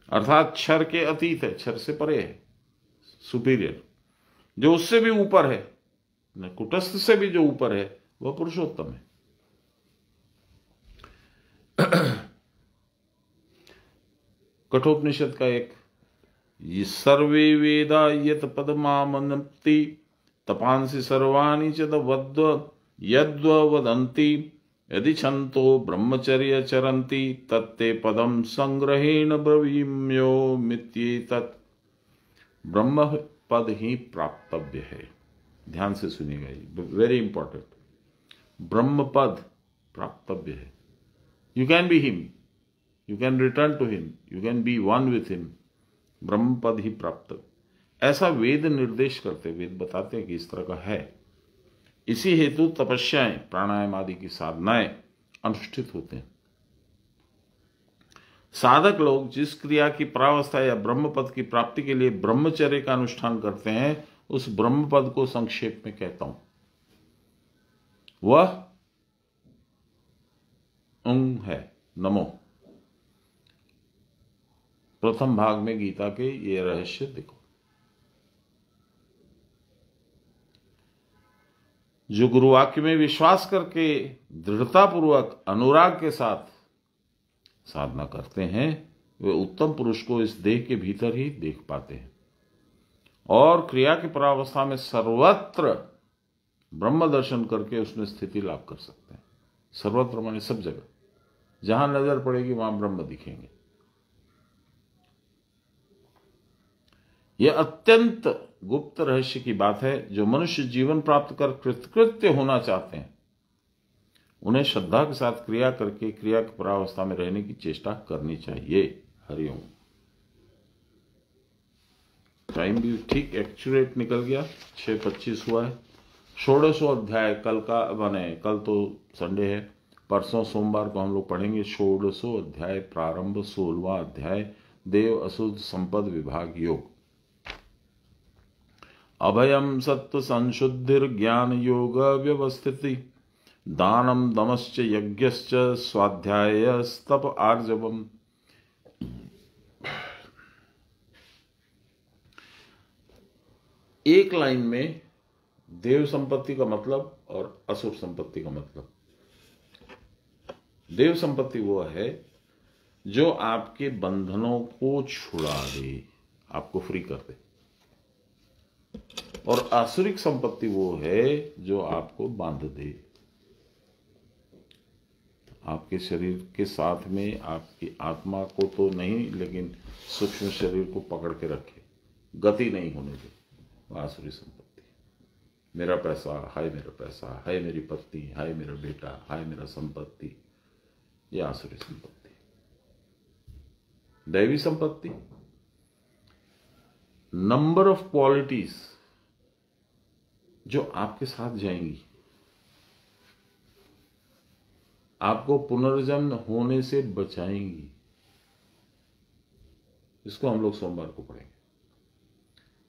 A: अर्थात क्षर के अतीत है, क्षर से परे है, सुपीरियर, जो उससे भी ऊपर है, कुटस्थ से भी जो ऊपर है वह पुरुषोत्तम है। कठोपनिषद का एक, ये सर्वे वेदा यत पदमामनप्ति तपांसि सर्वाणि च यद्वदन्ति यदि छन्तो ब्रह्मचर्य चरन्ति तत्ते पदम संग्रहेण ब्रवीम्योमित्येतत्। ब्रह्म पद ही प्राप्तव्य है। ध्यान से सुनिएगा, ये वेरी इंपॉर्टेंट। ब्रह्म पद प्राप्तव्य है। You can be him, you can return to him, you can be one with him. ब्रह्म पद ही प्राप्त, ऐसा वेद निर्देश करते, वेद बताते हैं कि इस तरह का है। इसी हेतु तपस्याएं, प्राणायाम आदि की साधनाएं अनुष्ठित होते हैं। साधक लोग जिस क्रिया की परावस्था या ब्रह्मपद की प्राप्ति के लिए ब्रह्मचर्य का अनुष्ठान करते हैं, उस ब्रह्मपद को संक्षेप में कहता हूं, वह है नमो। प्रथम भाग में गीता के ये रहस्य देखो। जो गुरुवाक्य में विश्वास करके दृढ़तापूर्वक अनुराग के साथ साधना करते हैं, वे उत्तम पुरुष को इस देह के भीतर ही देख पाते हैं और क्रिया की परावस्था में सर्वत्र ब्रह्म दर्शन करके उसमें स्थिति लाभ कर सकते हैं। सर्वत्र माने सब जगह, जहां नजर पड़ेगी वहां ब्रह्म दिखेंगे। यह अत्यंत गुप्त रहस्य की बात है। जो मनुष्य जीवन प्राप्त कर कृतकृत्य होना चाहते हैं, उन्हें श्रद्धा के साथ क्रिया करके क्रिया की परावस्था में रहने की चेष्टा करनी चाहिए। हरिओम। टाइम भी ठीक एक्यूरेट निकल गया, 6:25 हुआ है। 16वां अध्याय कल का बने, कल तो संडे है, परसों सोमवार को हम लोग पढ़ेंगे 16वां अध्याय प्रारंभ, 16वां अध्याय देव अशुद्ध संपद विभाग योग। अभयम सत्व संशुद्धिर ज्ञान योग व्यवस्थिति दानम दमश्च यज्ञश्च स्वाध्यायस्तप आर्जवम। एक लाइन में देव संपत्ति का मतलब और असुर संपत्ति का मतलब। देव संपत्ति वो है जो आपके बंधनों को छुड़ा दे, आपको फ्री कर दे, और आसुरिक संपत्ति वो है जो आपको बांध दे, आपके शरीर के साथ में आपकी आत्मा को तो नहीं, लेकिन सूक्ष्म शरीर को पकड़ के रखे, गति नहीं होने दे। आसुरी संपत्ति, मेरा पैसा, हाय मेरा पैसा, हाय मेरी पत्नी, हाय मेरा बेटा, हाय मेरा संपत्ति, यह आसुरी संपत्ति। दैवी संपत्ति, नंबर ऑफ क्वालिटीज जो आपके साथ जाएंगी, आपको पुनर्जन्म होने से बचाएंगी। इसको हम लोग सोमवार को पढ़ेंगे।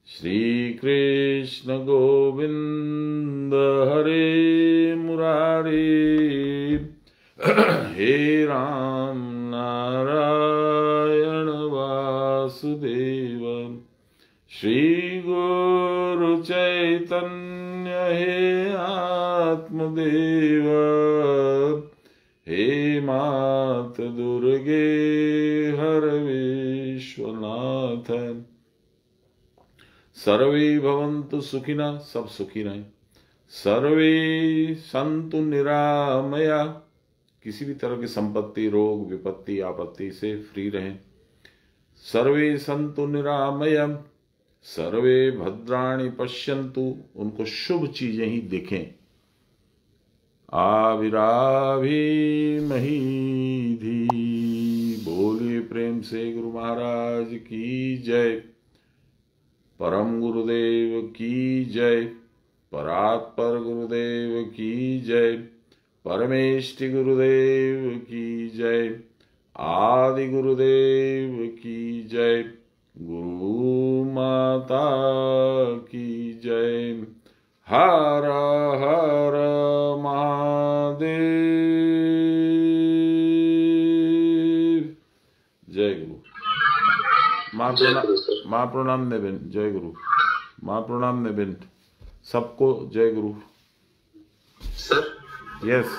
A: श्री कृष्ण गोविंद हरे मुरारी, हे राम नारायण वासुदेव, श्री गुरु चैतन्य हे आत्मदेव, हे मात दुर्गे हर विश्वनाथ। सर्वे भवन्तु सुखिनः, सब सुखी रहें। सर्वे सन्तु निरामया, किसी भी तरह की संपत्ति, रोग, विपत्ति, आपत्ति से फ्री रहें। सर्वे सन्तु निरामयम्, सर्वे भद्राणि पश्यन्तु, उनको शुभ चीजें ही दिखें। आविराभिमहीधि, बोलिए प्रेम से गुरु महाराज की जय। परम गुरुदेव की जय। परात्पर गुरुदेव की जय। परमेष्टि गुरुदेव की जय। आदि गुरुदेव की जय। गुरु माता की जय। हर हर महादेव। जय गुरु। माँ प्रणाम नेबिन। जय गुरु। माँ प्रणाम नेबिन। सबको जय गुरु।
B: Sir,
A: yes.